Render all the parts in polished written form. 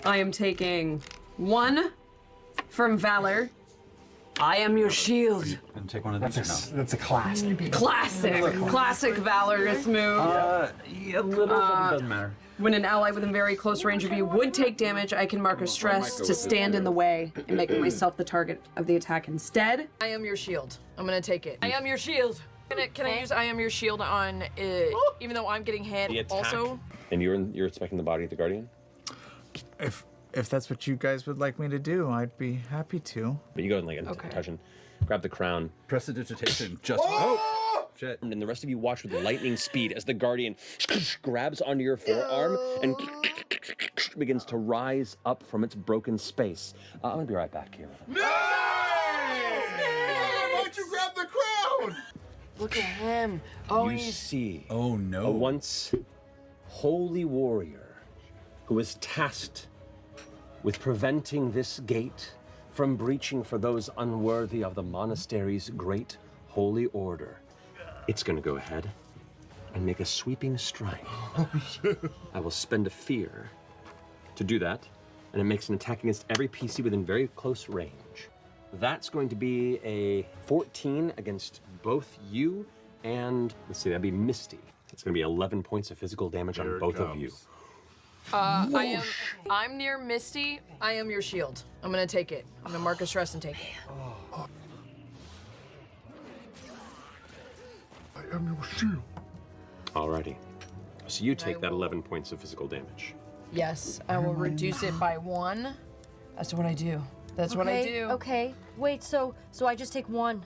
I am taking 1 from Valor. I am your shield. And take one of these. That's a classic. Classic valorous move. Yeah, a little bit doesn't matter. When an ally within very close range of you would take damage, I can mark a stress to stand in the way and make myself the target of the attack instead. I am your shield. I'm gonna take it. I am your shield. Can I use I am your shield on even though I'm getting hit The attack. also? And you're expecting the body of the Guardian? If that's what you guys would like me to do, I'd be happy to. But you go and like concussion, grab the crown. Prestidigitation. Just oh shit. And the rest of you watch with lightning speed as the Guardian grabs onto your forearm and begins to rise up from its broken space. I'm gonna be right back here. No! Why'd you grab the crown? Look at him. Oh, You see Oh no. a once holy warrior who was tasked with preventing this gate from breaching for those unworthy of the monastery's great holy order. It's gonna go ahead and make a sweeping strike. I will spend a fear to do that, and it makes an attack against every PC within very close range. That's going to be a 14 against both you and, let's see, that'd be Misty. It's gonna be 11 points of physical damage on both of you. I'm near Misty. I am your shield. I'm gonna take it. I'm gonna mark a stress and take it. I am your shield. Alrighty. So you take that 11 points of physical damage. Yes, I will reduce it by 1. That's what I do. That's what I do. Okay. Wait, so I just take 1.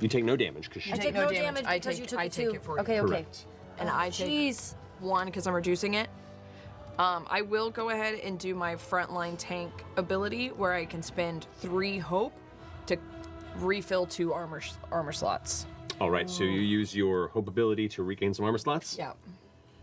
You take no damage because I take no damage I because take- you took I it take too. it for you. Okay, okay. Correct. And I take Jeez. 1 because I'm reducing it. I will go ahead and do my frontline tank ability where I can spend 3 hope to refill 2 armor slots. All right, so you use your hope ability to regain some armor slots? Yeah.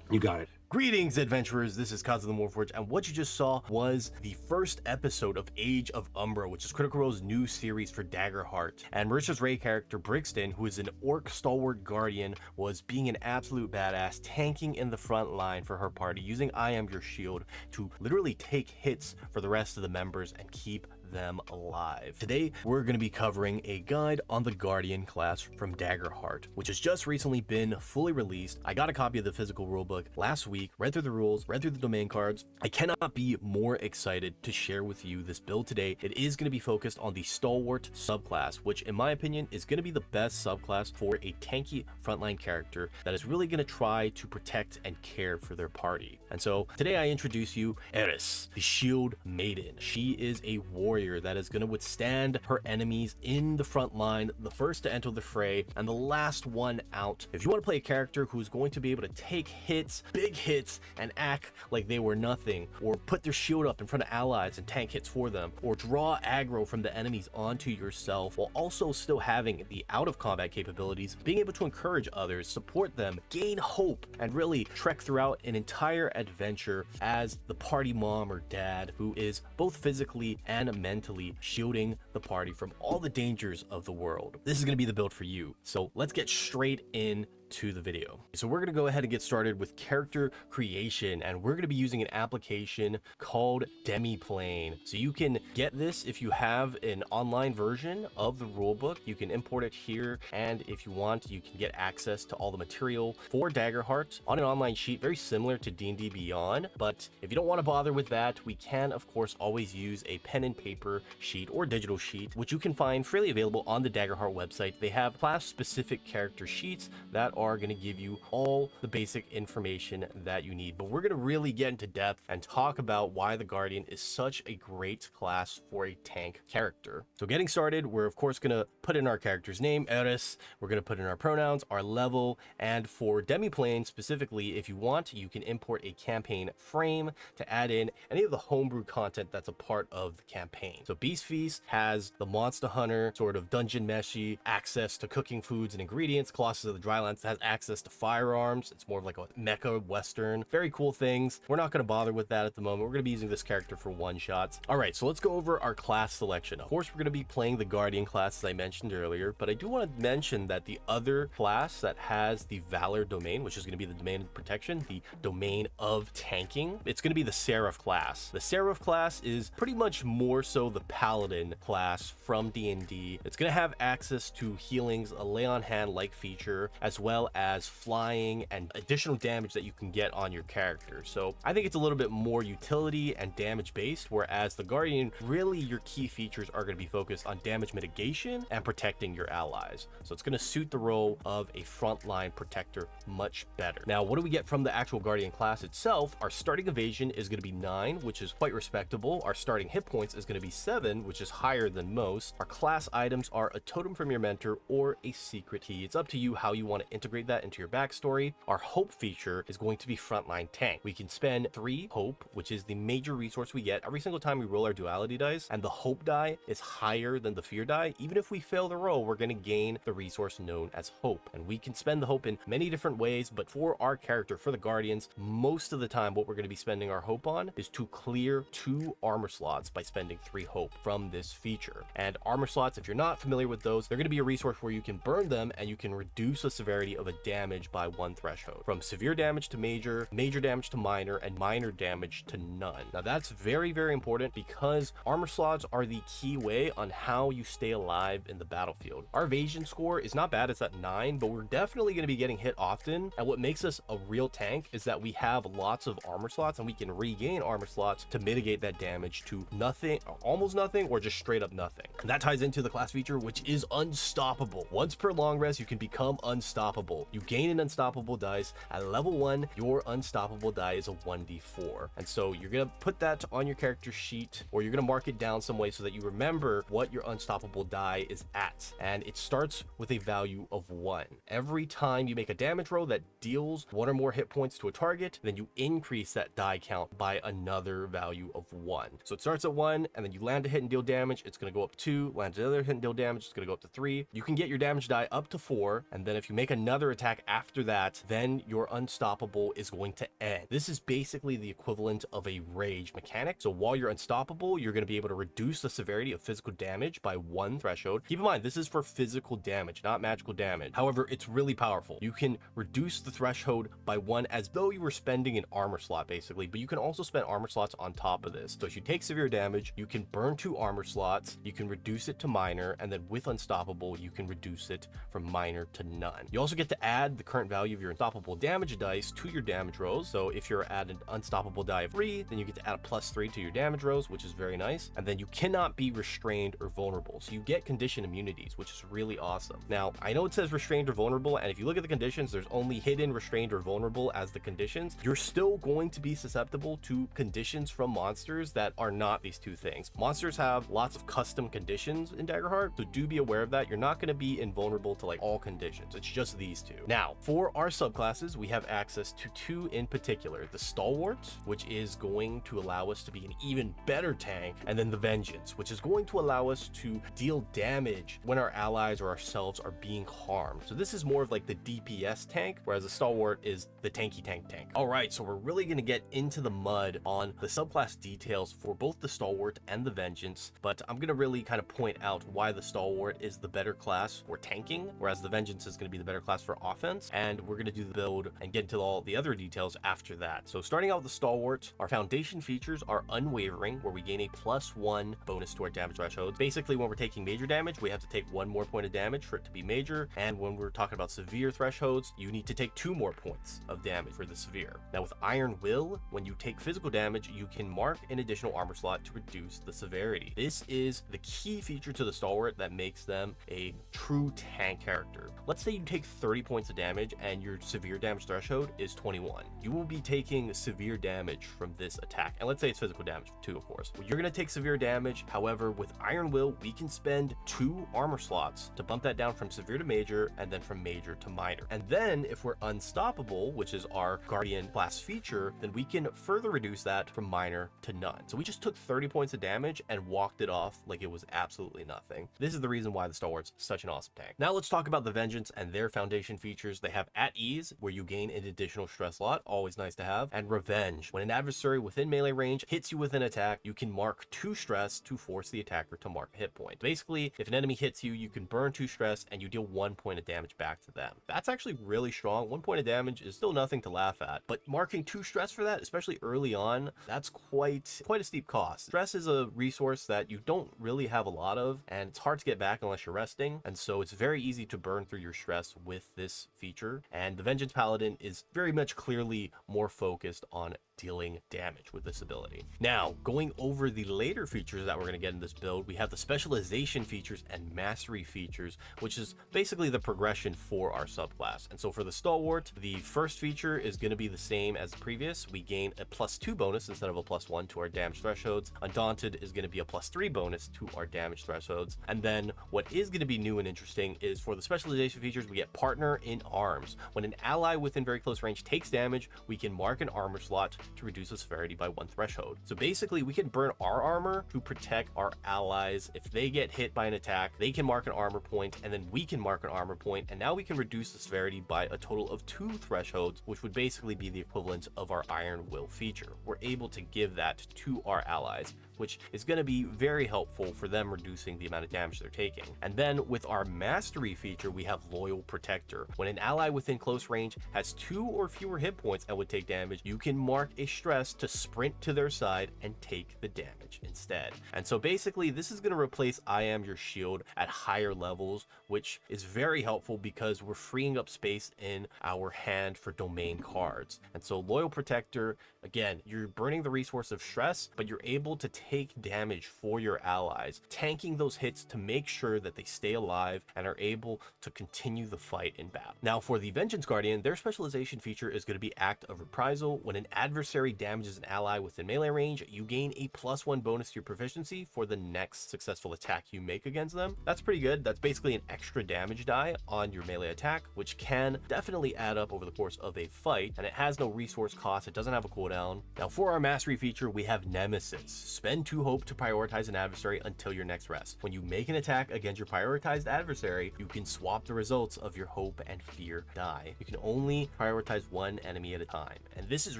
You got it. Greetings, adventurers. This is Kaz of the Warforged, and what you just saw was the first episode of Age of Umbra, which is Critical Role's new series for Daggerheart. And Marisha's Ray character, Brixton, who is an orc stalwart guardian, was being an absolute badass, tanking in the front line for her party, using I Am Your Shield to literally take hits for the rest of the members and keep them alive. Today, we're going to be covering a guide on the Guardian class from Daggerheart, which has just recently been fully released. I got a copy of the physical rulebook last week, read through the rules, read through the domain cards. I cannot be more excited to share with you this build today. It is going to be focused on the Stalwart subclass, which in my opinion is going to be the best subclass for a tanky frontline character that is really going to try to protect and care for their party. And so today I introduce you Eris, the Shieldmaiden. She is a warrior that is going to withstand her enemies in the front line, the first to enter the fray and the last one out. If you want to play a character who's going to be able to take hits, big hits, and act like they were nothing, or put their shield up in front of allies and tank hits for them, or draw aggro from the enemies onto yourself while also still having the out of combat capabilities, being able to encourage others, support them, gain hope, and really trek throughout an entire adventure as the party mom or dad who is both physically and mentally shielding the party from all the dangers of the world. This is going to be the build for you. So let's get straight in to the video. So we're going to go ahead and get started with character creation, and we're going to be using an application called Demiplane. So you can get this if you have an online version of the rulebook. You can import it here, and if you want, you can get access to all the material for Daggerheart on an online sheet very similar to D&D Beyond. But if you don't want to bother with that, we can of course always use a pen and paper sheet or digital sheet, which you can find freely available on the Daggerheart website. They have class specific character sheets that are going to give you all the basic information that you need. But we're going to really get into depth and talk about why the Guardian is such a great class for a tank character. So getting started, we're of course going to put in our character's name, Eris. We're going to put in our pronouns, our level, and for Demiplane specifically, if you want, you can import a campaign frame to add in any of the homebrew content that's a part of the campaign. So Beast Feast has the Monster Hunter sort of dungeon meshy access to cooking foods and ingredients. Colossus of the Drylands has access to firearms. It's more of like a mecha western. Very cool things. We're not going to bother with that at the moment. We're going to be using this character for one-shots. All right, so let's go over our class selection. Of course, we're going to be playing the Guardian class, as I mentioned earlier, but I do want to mention that the other class that has the Valor domain, which is going to be the domain of protection, the domain of tanking, it's going to be the Seraph class. The Seraph class is pretty much more so the Paladin class from D&D. It's going to have access to healings, a lay on hand like feature, as well as flying and additional damage that you can get on your character. So I think it's a little bit more utility and damage based, whereas the Guardian, really your key features are going to be focused on damage mitigation and protecting your allies. So it's going to suit the role of a frontline protector much better. Now, what do we get from the actual Guardian class itself? Our starting evasion is going to be 9, which is quite respectable. Our starting hit points is going to be 7, which is higher than most. Our class items are a totem from your mentor or a secret key. It's up to you how you want to integrate that into your backstory. Our hope feature is going to be frontline tank. We can spend 3 hope, which is the major resource we get every single time we roll our duality dice, and the hope die is higher than the fear die. Even if we fail the roll, we're going to gain the resource known as hope, and we can spend the hope in many different ways, but for our character, for the Guardians, most of the time what we're going to be spending our hope on is to clear 2 armor slots by spending 3 hope from this feature. And armor slots, if you're not familiar with those, they're going to be a resource where you can burn them and you can reduce the severity of a damage by 1 threshold, from severe damage to major, major damage to minor, and minor damage to none. Now that's very, very important because armor slots are the key way on how you stay alive in the battlefield. Our evasion score is not bad, it's at 9, but we're definitely going to be getting hit often, and what makes us a real tank is that we have lots of armor slots and we can regain armor slots to mitigate that damage to nothing, almost nothing, or just straight up nothing. And that ties into the class feature, which is unstoppable. Once per long rest, you can become unstoppable. You gain an unstoppable dice. At level 1, your unstoppable die is a 1d4, and so you're gonna put that on your character sheet, or you're gonna mark it down some way so that you remember what your unstoppable die is at, and it starts with a value of 1. Every time you make a damage roll that deals 1 or more hit points to a target, then you increase that die count by another value of 1. So it starts at 1, and then you land a hit and deal damage, it's gonna go up 2, land another hit and deal damage, it's gonna go up to 3. You can get your damage die up to 4, and then if you make another attack after that, then your unstoppable is going to end. This is basically the equivalent of a rage mechanic. So while you're unstoppable, you're going to be able to reduce the severity of physical damage by 1 threshold. Keep in mind, this is for physical damage, not magical damage. However, it's really powerful. You can reduce the threshold by 1 as though you were spending an armor slot, basically, but you can also spend armor slots on top of this. So if you take severe damage, you can burn 2 armor slots, you can reduce it to minor, and then with unstoppable, you can reduce it from minor to none. You also get to add the current value of your unstoppable damage dice to your damage rolls. So if you're at an unstoppable die of 3, then you get to add a +3 to your damage rolls, which is very nice. And then you cannot be restrained or vulnerable. So you get condition immunities, which is really awesome. Now, I know it says restrained or vulnerable, and if you look at the conditions, there's only hidden, restrained, or vulnerable as the conditions. You're still going to be susceptible to conditions from monsters that are not these 2 things. Monsters have lots of custom conditions in Daggerheart, so do be aware of that. You're not going to be invulnerable to like all conditions. It's just these 2. Now, for our subclasses, we have access to 2 in particular. The Stalwart, which is going to allow us to be an even better tank, and then the Vengeance, which is going to allow us to deal damage when our allies or ourselves are being harmed. So this is more of like the DPS tank, whereas the Stalwart is the tanky tank. All right, so we're really going to get into the mud on the subclass details for both the Stalwart and the Vengeance, but I'm going to really kind of point out why the Stalwart is the better class for tanking, whereas the Vengeance is going to be the better class for offense, and we're going to do the build and get into all the other details after that. So starting out with the Stalwart, our foundation features are unwavering, where we gain a +1 bonus to our damage thresholds. Basically, when we're taking major damage, we have to take 1 more point of damage for it to be major, and when we're talking about severe thresholds, you need to take 2 more points of damage for the severe. Now with Iron Will, when you take physical damage, you can mark an additional armor slot to reduce the severity. This is the key feature to the Stalwart that makes them a true tank character. Let's say you take 30 points of damage and your severe damage threshold is 21. You will be taking severe damage from this attack, and let's say it's physical damage too, of course. Well, you're going to take severe damage. However, with Iron Will, we can spend 2 armor slots to bump that down from severe to major, and then from major to minor. And then if we're unstoppable, which is our Guardian class feature, then we can further reduce that from minor to none. So we just took 30 points of damage and walked it off like it was absolutely nothing. This is the reason why the Stalwart's such an awesome tank. Now let's talk about the Vengeance and their foundation foundation features, they have At Ease, where you gain an additional stress slot, always nice to have, and Revenge. When an adversary within melee range hits you with an attack, you can mark 2 stress to force the attacker to mark a hit point. Basically, if an enemy hits you, you can burn 2 stress and you deal 1 point of damage back to them. That's actually really strong. 1 point of damage is still nothing to laugh at, but marking 2 stress for that, especially early on, that's quite a steep cost. Stress is a resource that you don't really have a lot of, and it's hard to get back unless you're resting, and so it's very easy to burn through your stress with this feature. And the Vengeance Paladin is very much clearly more focused on dealing damage with this ability. Now, going over the later features that we're going to get in this build, we have the specialization features and mastery features, which is basically the progression for our subclass. And so for the Stalwart, the first feature is going to be the same as the previous. We gain a +2 bonus instead of a +1 to our damage thresholds. Undaunted is going to be a +3 bonus to our damage thresholds. And then what is going to be new and interesting is for the specialization features, we get Partner in Arms. When an ally within very close range takes damage, we can mark an armor slot to reduce the severity by 1 threshold. So basically, we can burn our armor to protect our allies. If they get hit by an attack, they can mark an armor point, and then we can mark an armor point, and now we can reduce the severity by a total of 2 thresholds, which would basically be the equivalent of our Iron Will feature. We're able to give that to our allies, which is going to be very helpful for them reducing the amount of damage they're taking. And then with our mastery feature, we have Loyal Protector. When an ally within close range has 2 or fewer hit points and would take damage, you can mark a stress to sprint to their side and take the damage instead. And so basically, this is going to replace I Am Your Shield at higher levels, which is very helpful because we're freeing up space in our hand for domain cards. And so Loyal Protector, again, you're burning the resource of stress, but you're able to take damage for your allies, tanking those hits to make sure that they stay alive and are able to continue the fight in battle. Now for the Vengeance Guardian, their specialization feature is going to be Act of Reprisal. When an adversary damages an ally within melee range, you gain a +1 bonus to your proficiency for the next successful attack you make against them. That's pretty good. That's basically an extra damage die on your melee attack, which can definitely add up over the course of a fight, and it has no resource cost. It doesn't have a cooldown. Now for our mastery feature, we have Nemesis. Spend 2 hope to prioritize an adversary until your next rest. When you make an attack against your prioritized adversary, you can swap the results of your hope and fear die. You can only prioritize 1 enemy at a time, and this is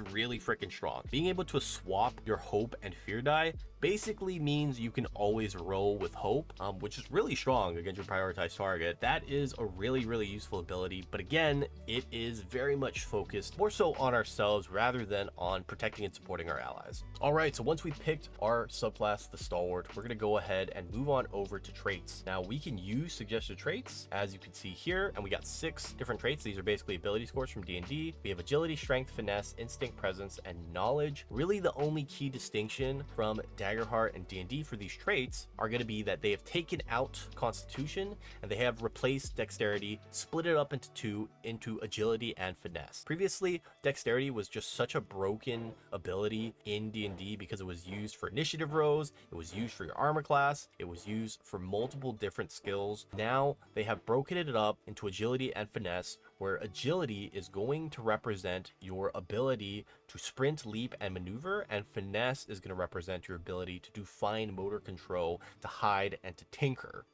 really freaking strong. Being able to swap your hope and fear die basically means you can always roll with hope, which is really strong against your prioritized target. That is a really useful ability, but again, it is very much focused more so on ourselves rather than on protecting and supporting our allies. All right, so once we picked our subclass, the Stalwart, we're gonna go ahead and move on over to traits. Now we can use suggested traits, as you can see here, and we got 6 different traits. These are basically ability scores from D&D. We have agility, strength, finesse, instinct, presence, and knowledge. Really the only key distinction from Daggerheart and D&D for these traits are going to be that they have taken out Constitution and they have replaced Dexterity, split it up into 2 into agility and finesse. Previously, Dexterity was just such a broken ability in D&D because it was used for initiative rows, it was used for your armor class, it was used for multiple different skills. Now they have broken it up into agility and finesse, where agility is going to represent your ability to sprint, leap, and maneuver, and finesse is going to represent your ability to do fine motor control, to hide, and to tinker.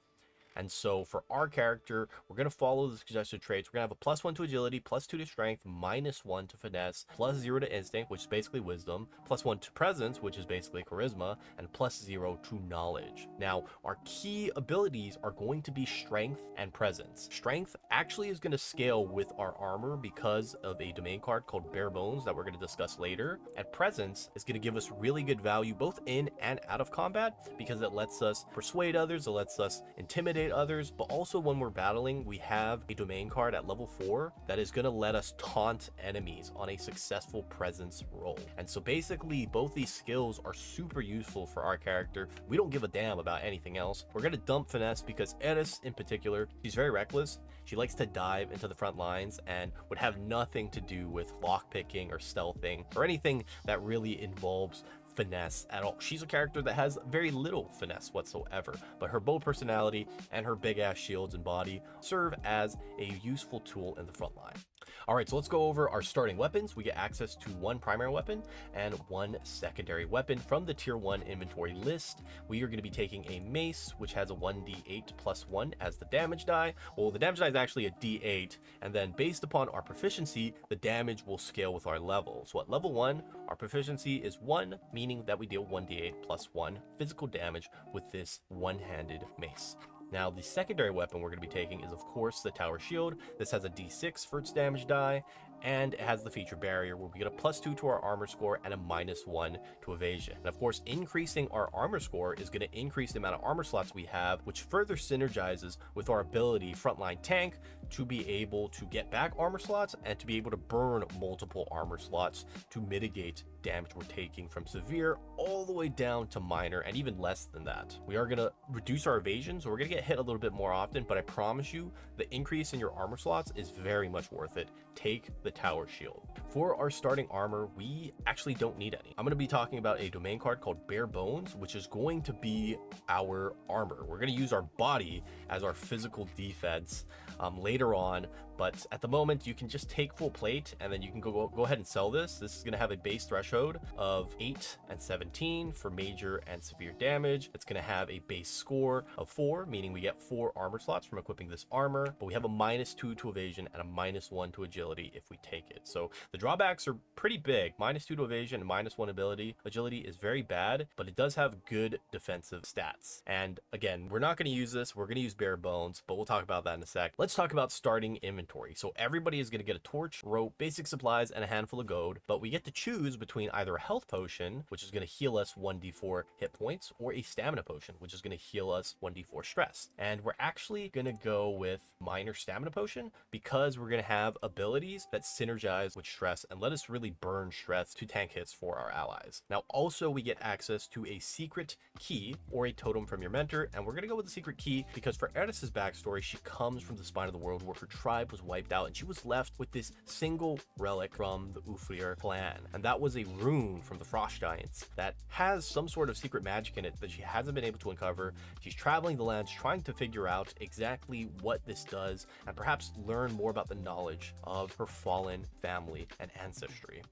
And so for our character, we're going to follow the suggested traits. We're going to have a +1 to agility, +2 to strength, -1 to finesse, +0 to instinct, which is basically wisdom, +1 to presence, which is basically charisma, and +0 to knowledge. Now, our key abilities are going to be strength and presence. Strength actually is going to scale with our armor because of a domain card called Barebones that we're going to discuss later. And presence is going to give us really good value both in and out of combat because it lets us persuade others, it lets us intimidate others, but also when we're battling, we have a domain card at level 4 that is going to let us taunt enemies on a successful presence roll. And so basically both these skills are super useful for our character. We don't give a damn about anything else. We're going to dump finesse because Eris in particular, she's very reckless. She likes to dive into the front lines and would have nothing to do with lockpicking or stealthing or anything that really involves finesse at all. She's a character that has very little finesse whatsoever, but her bold personality and her big ass shields and body serve as a useful tool in the front line. All right, so let's go over our starting weapons. We get access to one primary weapon and one secondary weapon from the tier 1 inventory list. We are going to be taking a mace, which has a 1d8 plus 1 as the damage die. Well, the damage die is actually a d8, and then based upon our proficiency, the damage will scale with our level. So at level 1, our proficiency is 1, meaning that we deal 1d8 plus 1 physical damage with this one-handed mace. Now, the secondary weapon we're going to be taking is, of course, the Tower Shield. This has a d6 for its damage die, and it has the feature barrier where we get a +2 to our armor score and a -1 to evasion. And of course, increasing our armor score is going to increase the amount of armor slots we have, which further synergizes with our ability, frontline tank, to be able to get back armor slots and to be able to burn multiple armor slots to mitigate damage we're taking from severe all the way down to minor and even less than that. We are going to reduce our evasion, so we're going to get hit a little bit more often, but I promise you the increase in your armor slots is very much worth it. Take the Tower Shield. For our starting armor, we actually don't need any. I'm going to be talking about a domain card called Barebones, which is going to be our armor. We're going to use our body as our physical defense later on, but at the moment you can just take full plate and then you can go ahead and sell this. This is going to have a base threshold of 8 and 17 for major and severe damage. It's going to have a base score of 4, meaning we get 4 armor slots from equipping this armor, but we have a -2 to evasion and a -1 to agility if we take it. So the drawbacks are pretty big. -2 to evasion and -1 ability. Agility is very bad, but it does have good defensive stats. And again, we're not going to use this. We're going to use Barebones, but we'll talk about that in a sec. Let's talk about starting inventory. So everybody is going to get a torch, rope, basic supplies, and a handful of gold, but we get to choose between either a health potion, which is going to heal us 1d4 hit points, or a stamina potion, which is going to heal us 1d4 stress. And we're actually going to go with minor stamina potion because we're going to have abilities that synergize with stress and let us really burn stress to tank hits for our allies. Now, also we get access to a secret key or a totem from your mentor, and we're going to go with the secret key because for Erdis's backstory, she comes from the spine of the world where her tribe was wiped out and she was left with this single relic from the Ufrir clan, and that was a rune from the Frost Giants that has some sort of secret magic in it that she hasn't been able to uncover. She's traveling the lands trying to figure out exactly what this does and perhaps learn more about the knowledge of her fallen family and ancestry.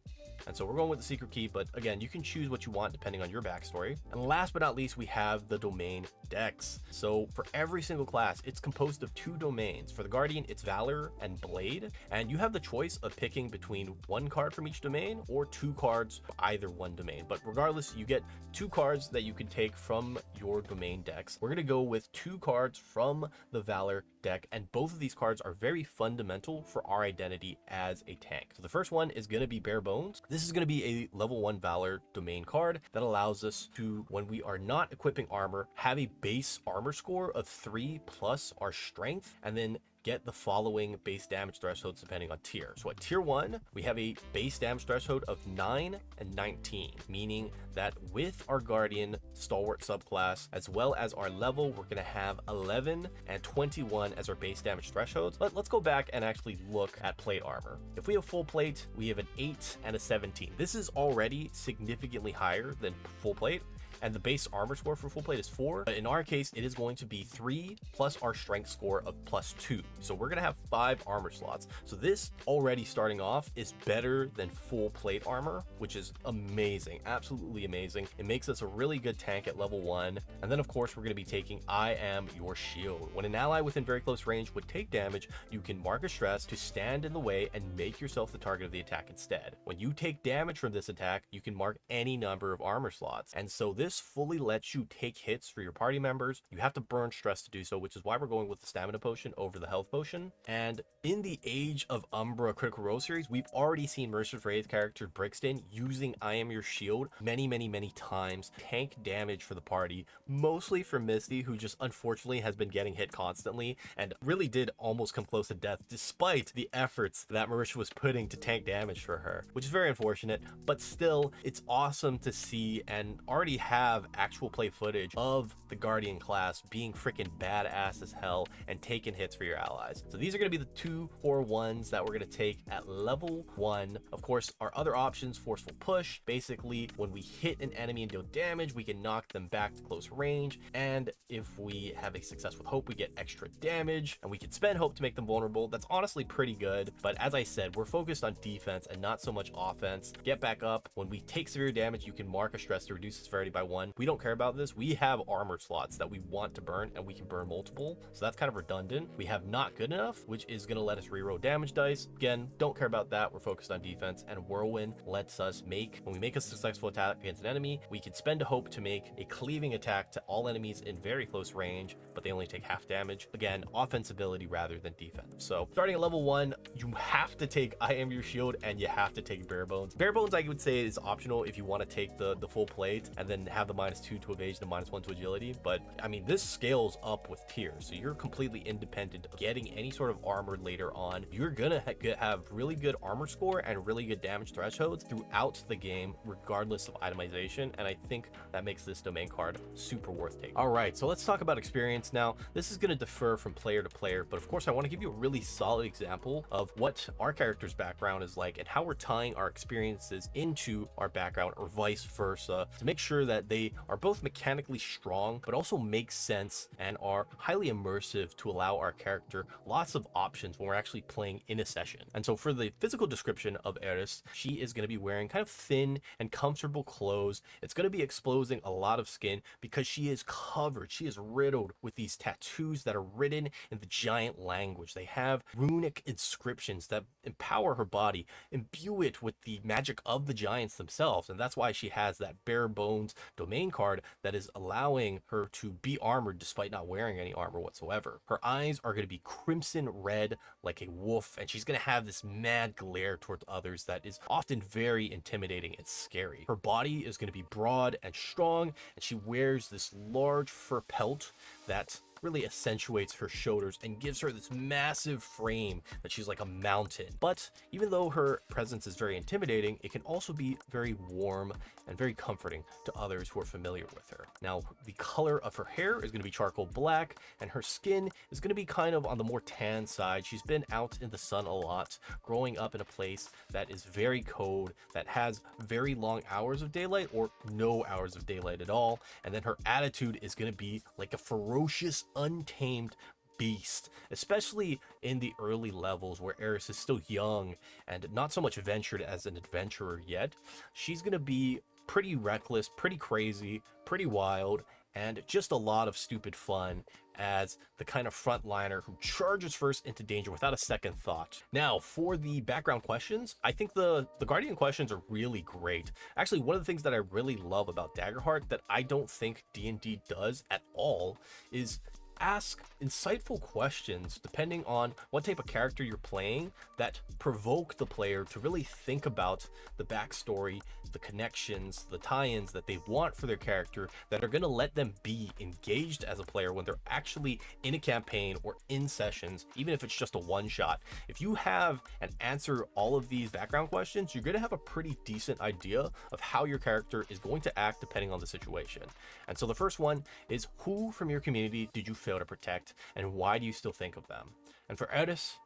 And so we're going with the secret key, but again, you can choose what you want depending on your backstory. And last but not least, we have the domain decks. So for every single class, it's composed of 2 domains. For the Guardian, it's Valor and Blade, and you have the choice of picking between 1 card from each domain or 2 cards from either one domain. But regardless, you get 2 cards that you can take from your domain decks. We're going to go with 2 cards from the Valor deck, and both of these cards are very fundamental for our identity as a tank. So the first one is going to be Barebones. This is going to be a level 1 Valor domain card that allows us to, when we are not equipping armor, have a base armor score of 3 plus our strength, and then get the following base damage thresholds depending on tier. So at tier 1, we have a base damage threshold of 9 and 19, meaning that with our Guardian Stalwart subclass, as well as our level, we're going to have 11 and 21 as our base damage thresholds. But let's go back and actually look at plate armor. If we have full plate, we have an 8 and a 17. This is already significantly higher than full plate, and the base armor score for full plate is 4, but in our case it is going to be 3 plus our strength score of +2, so we're gonna have 5 armor slots. So this already starting off is better than full plate armor, which is amazing, absolutely amazing. It makes us a really good tank at level 1. And then of course we're going to be taking I Am Your Shield. When an ally within very close range would take damage, you can mark a stress to stand in the way and make yourself the target of the attack instead. When you take damage from this attack, you can mark any number of armor slots, and so this fully lets you take hits for your party members. You have to burn stress to do so, which is why we're going with the stamina potion over the health potion. And in the Age of Umbra Critical Role series, we've already seen Mercer's Wraith character Brixton using I Am Your Shield many times, tank damage for the party, mostly for Misty, who just unfortunately has been getting hit constantly and really did almost come close to death despite the efforts that Marisha was putting to tank damage for her, which is very unfortunate. But still, it's awesome to see and already have have actual play footage of the Guardian class being freaking badass as hell and taking hits for your allies. So these are going to be the 2 core ones that we're going to take at level 1. Of course, our other options, forceful push. Basically, when we hit an enemy and deal damage, we can knock them back to close range. And if we have a success with hope, we get extra damage, and we can spend hope to make them vulnerable. That's honestly pretty good. But as I said, we're focused on defense and not so much offense. Get back up. When we take severe damage, you can mark a stress to reduce the severity by 1. We don't care about this. We have armor slots that we want to burn, and we can burn multiple. So that's kind of redundant. We have not good enough, which is going to let us reroll damage dice. Again, don't care about that. We're focused on defense, and Whirlwind lets us when we make a successful attack against an enemy, we can spend a hope to make a cleaving attack to all enemies in very close range, but they only take half damage. Again, offense ability rather than defense. So starting at level 1, you have to take I Am Your Shield, and you have to take Barebones. Barebones, I would say, is optional if you want to take the full plate and then have the -2 to evasion and -1 to agility. But I mean, this scales up with tiers, so you're completely independent of getting any sort of armor later on. You're gonna have really good armor score and really good damage thresholds throughout the game, regardless of itemization, and I think that makes this domain card super worth taking. All right, so let's talk about experience now. This is going to differ from player to player, but of course I want to give you a really solid example of what our character's background is like and how we're tying our experiences into our background, or vice versa, to make sure that they are both mechanically strong but also make sense and are highly immersive to allow our character lots of options when we're actually playing in a session. And so for the physical description of Eris, she is going to be wearing kind of thin and comfortable clothes. It's going to be exposing a lot of skin because she is covered, she is riddled with these tattoos that are written in the giant language. They have runic inscriptions that empower her body, imbue it with the magic of the giants themselves, and that's why she has that bare bones domain card that is allowing her to be armored despite not wearing any armor whatsoever. Her eyes are going to be crimson red like a wolf, and she's going to have this mad glare towards others that is often very intimidating and scary. Her body is going to be broad and strong, and she wears this large fur pelt that really accentuates her shoulders and gives her this massive frame that she's like a mountain. But even though her presence is very intimidating, it can also be very warm and very comforting to others who are familiar with her. Now, the color of her hair is going to be charcoal black, and her skin is going to be kind of on the more tan side. She's been out in the sun a lot, growing up in a place that is very cold, that has very long hours of daylight or no hours of daylight at all. And then her attitude is going to be like a ferocious, untamed beast, especially in the early levels where Eris is still young and not so much ventured as an adventurer yet. She's going to be pretty reckless, pretty crazy, pretty wild, and just a lot of stupid fun as the kind of frontliner who charges first into danger without a second thought. Now, for the background questions, I think the Guardian questions are really great. Actually, one of the things that I really love about Daggerheart that I don't think D&D does at all is ask insightful questions depending on what type of character you're playing that provoke the player to really think about the backstory, the connections, the tie-ins that they want for their character that are going to let them be engaged as a player when they're actually in a campaign or in sessions, even if it's just a one-shot. If you have and answer all of these background questions, you're going to have a pretty decent idea of how your character is going to act depending on the situation. And so the first one is, who from your community did you fail to protect, and why do you still think of them? And for Eris,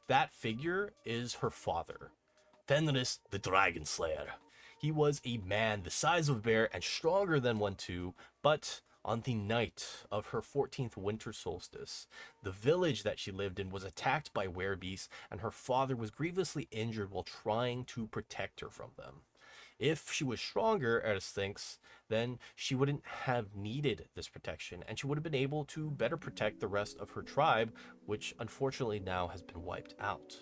that figure is her father, Fenris the Dragon Slayer. He was a man the size of a bear and stronger than one too, but on the night of her 14th winter solstice, the village that she lived in was attacked by werebeasts, and her father was grievously injured while trying to protect her from them. If she was stronger, Eris thinks, then she wouldn't have needed this protection, and she would have been able to better protect the rest of her tribe, which unfortunately now has been wiped out.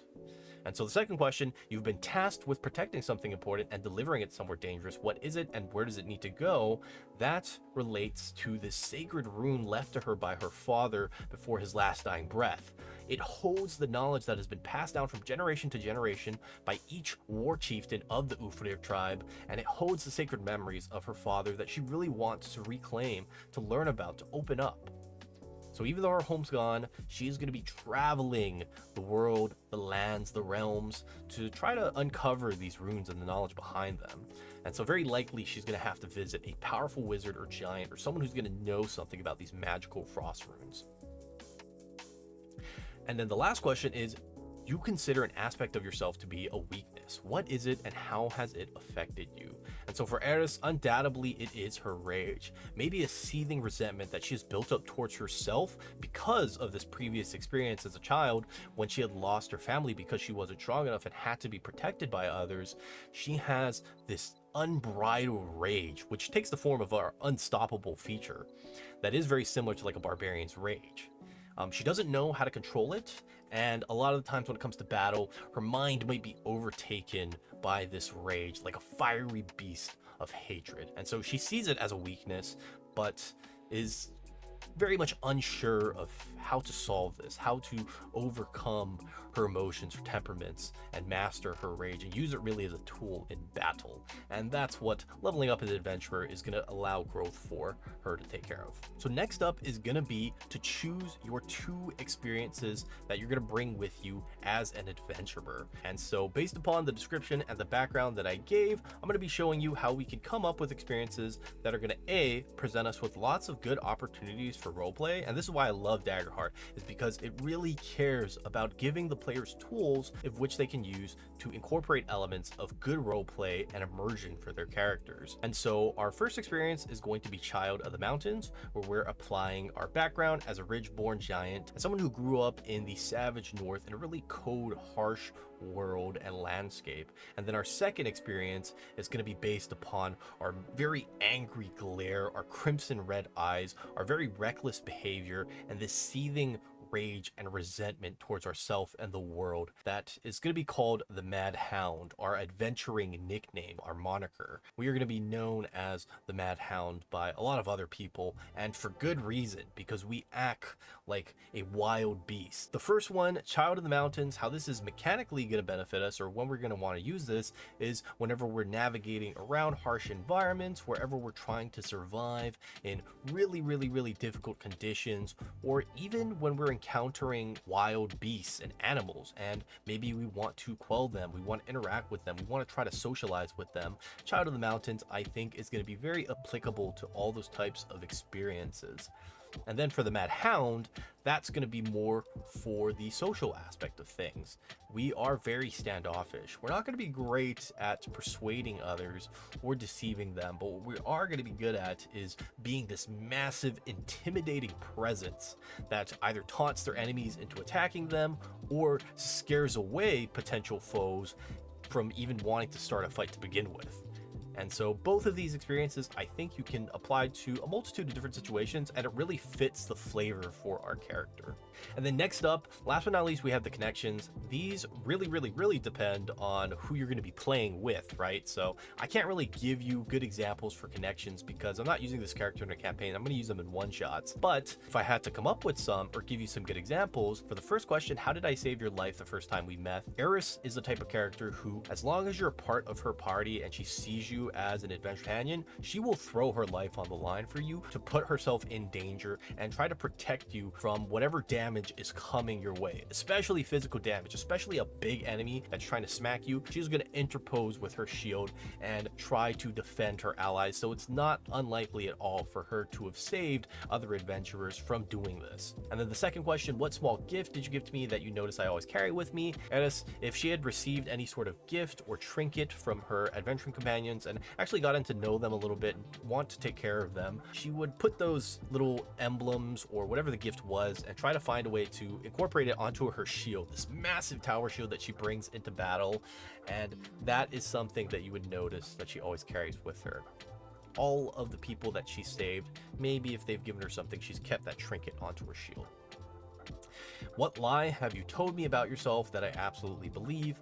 And so the second question, you've been tasked with protecting something important and delivering it somewhere dangerous. What is it, and where does it need to go? That relates to this sacred rune left to her by her father before his last dying breath. It holds the knowledge that has been passed down from generation to generation by each war chieftain of the Ufrir tribe, and it holds the sacred memories of her father that she really wants to reclaim, to learn about, to open up. So even though her home's gone, she's going to be traveling the world, the lands, the realms to try to uncover these runes and the knowledge behind them. And so very likely she's going to have to visit a powerful wizard or giant or someone who's going to know something about these magical frost runes. And then the last question is, you consider an aspect of yourself to be a weakness. What is it and how has it affected you? And so for Eris, undoubtedly it is her rage. Maybe a seething resentment that she has built up towards herself because of this previous experience as a child when she had lost her family because she wasn't strong enough and had to be protected by others. She has this unbridled rage, which takes the form of our unstoppable feature that is very similar to like a barbarian's rage. She doesn't know how to control it, and a lot of the times when it comes to battle, her mind might be overtaken by this rage, like a fiery beast of hatred. And so she sees it as a weakness, but is very much unsure of how to solve this, how to overcome her emotions, her temperaments, and master her rage and use it really as a tool in battle. And that's what leveling up as an adventurer is going to allow growth for her to take care of. So next up is going to be to choose your 2 experiences that you're going to bring with you as an adventurer. And so based upon the description and the background that I gave, I'm going to be showing you how we can come up with experiences that are going to present us with lots of good opportunities for roleplay. And this is why I love Daggerheart, is because it really cares about giving the players tools of which they can use to incorporate elements of good roleplay and immersion for their characters. And so our first experience is going to be Child of the Mountains, where we're applying our background as a ridge-born giant and someone who grew up in the savage north in a really cold, harsh world and landscape. And then our second experience is going to be based upon our very angry glare, our crimson red eyes, our very reckless behavior, and this seething rage and resentment towards ourselves and the world that is going to be called the Mad Hound, our adventuring nickname, our moniker. We are going to be known as the Mad Hound by a lot of other people, and for good reason, because we act like a wild beast. The first one, Child of the Mountains, how this is mechanically going to benefit us, or when we're going to want to use this, is whenever we're navigating around harsh environments, wherever we're trying to survive in really difficult conditions, or even when we're encountering wild beasts and animals, and maybe we want to quell them, we want to interact with them, we want to try to socialize with them. Child of the Mountains, I think, is going to be very applicable to all those types of experiences. And then for the Mad Hound, that's going to be more for the social aspect of things. We are very standoffish. We're not going to be great at persuading others or deceiving them, but what we are going to be good at is being this massive, intimidating presence that either taunts their enemies into attacking them or scares away potential foes from even wanting to start a fight to begin with. And so both of these experiences, I think you can apply to a multitude of different situations, and it really fits the flavor for our character. And then next up, last but not least, we have the connections. These really depend on who you're going to be playing with, right? So I can't really give you good examples for connections because I'm not using this character in a campaign. I'm going to use them in one-shots. But if I had to come up with some or give you some good examples, for the first question, how did I save your life the first time we met? Eris is the type of character who, as long as you're a part of her party and she sees you as an adventure companion, she will throw her life on the line for you to put herself in danger and try to protect you from whatever damage is coming your way, especially physical damage, especially a big enemy that's trying to smack you. She's going to interpose with her shield and try to defend her allies. So it's not unlikely at all for her to have saved other adventurers from doing this. And then the second question, what small gift did you give to me that you notice I always carry with me? Eris, if she had received any sort of gift or trinket from her adventuring companions and actually gotten to know them a little bit and want to take care of them, she would put those little emblems or whatever the gift was and try to find a way to incorporate it onto her shield, this massive tower shield that she brings into battle. And that is something that you would notice that she always carries with her. All of the people that she saved, maybe if they've given her something, she's kept that trinket onto her shield. What lie have you told me about yourself that I absolutely believe?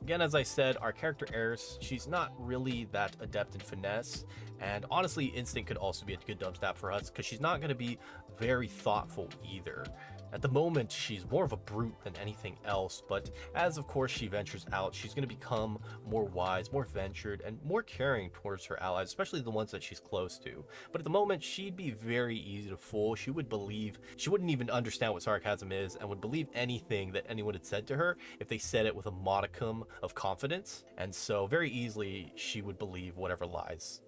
Again, as I said, our character Eris, she's not really that adept in finesse, and honestly, instinct could also be a good dump stat for us because she's not going to be very thoughtful either. At the moment, she's more of a brute than anything else, but as of course she ventures out, she's going to become more wise, more ventured, and more caring towards her allies, especially the ones that she's close to. But at the moment, she'd be very easy to fool. She wouldn't even understand what sarcasm is and would believe anything that anyone had said to her if they said it with a modicum of confidence. And so very easily, she would believe whatever lies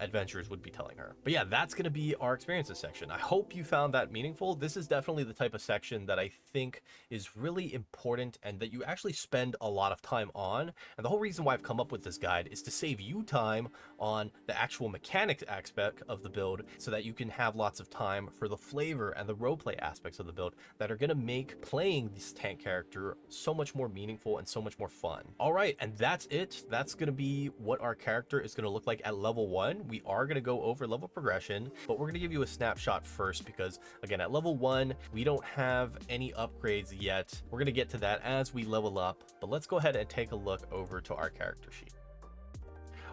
adventurers would be telling her. But yeah, that's going to be our experiences section. I hope you found that meaningful. This is definitely the type of section that I think is really important and that you actually spend a lot of time on. And the whole reason why I've come up with this guide is to save you time on the actual mechanics aspect of the build so that you can have lots of time for the flavor and the roleplay aspects of the build that are going to make playing this tank character so much more meaningful and so much more fun. All right, and that's it. That's going to be what our character is going to look like at level 1. We are going to go over level progression, but we're going to give you a snapshot first because, again, at level 1, we don't have any upgrades yet. We're going to get to that as we level up, but let's go ahead and take a look over to our character sheet.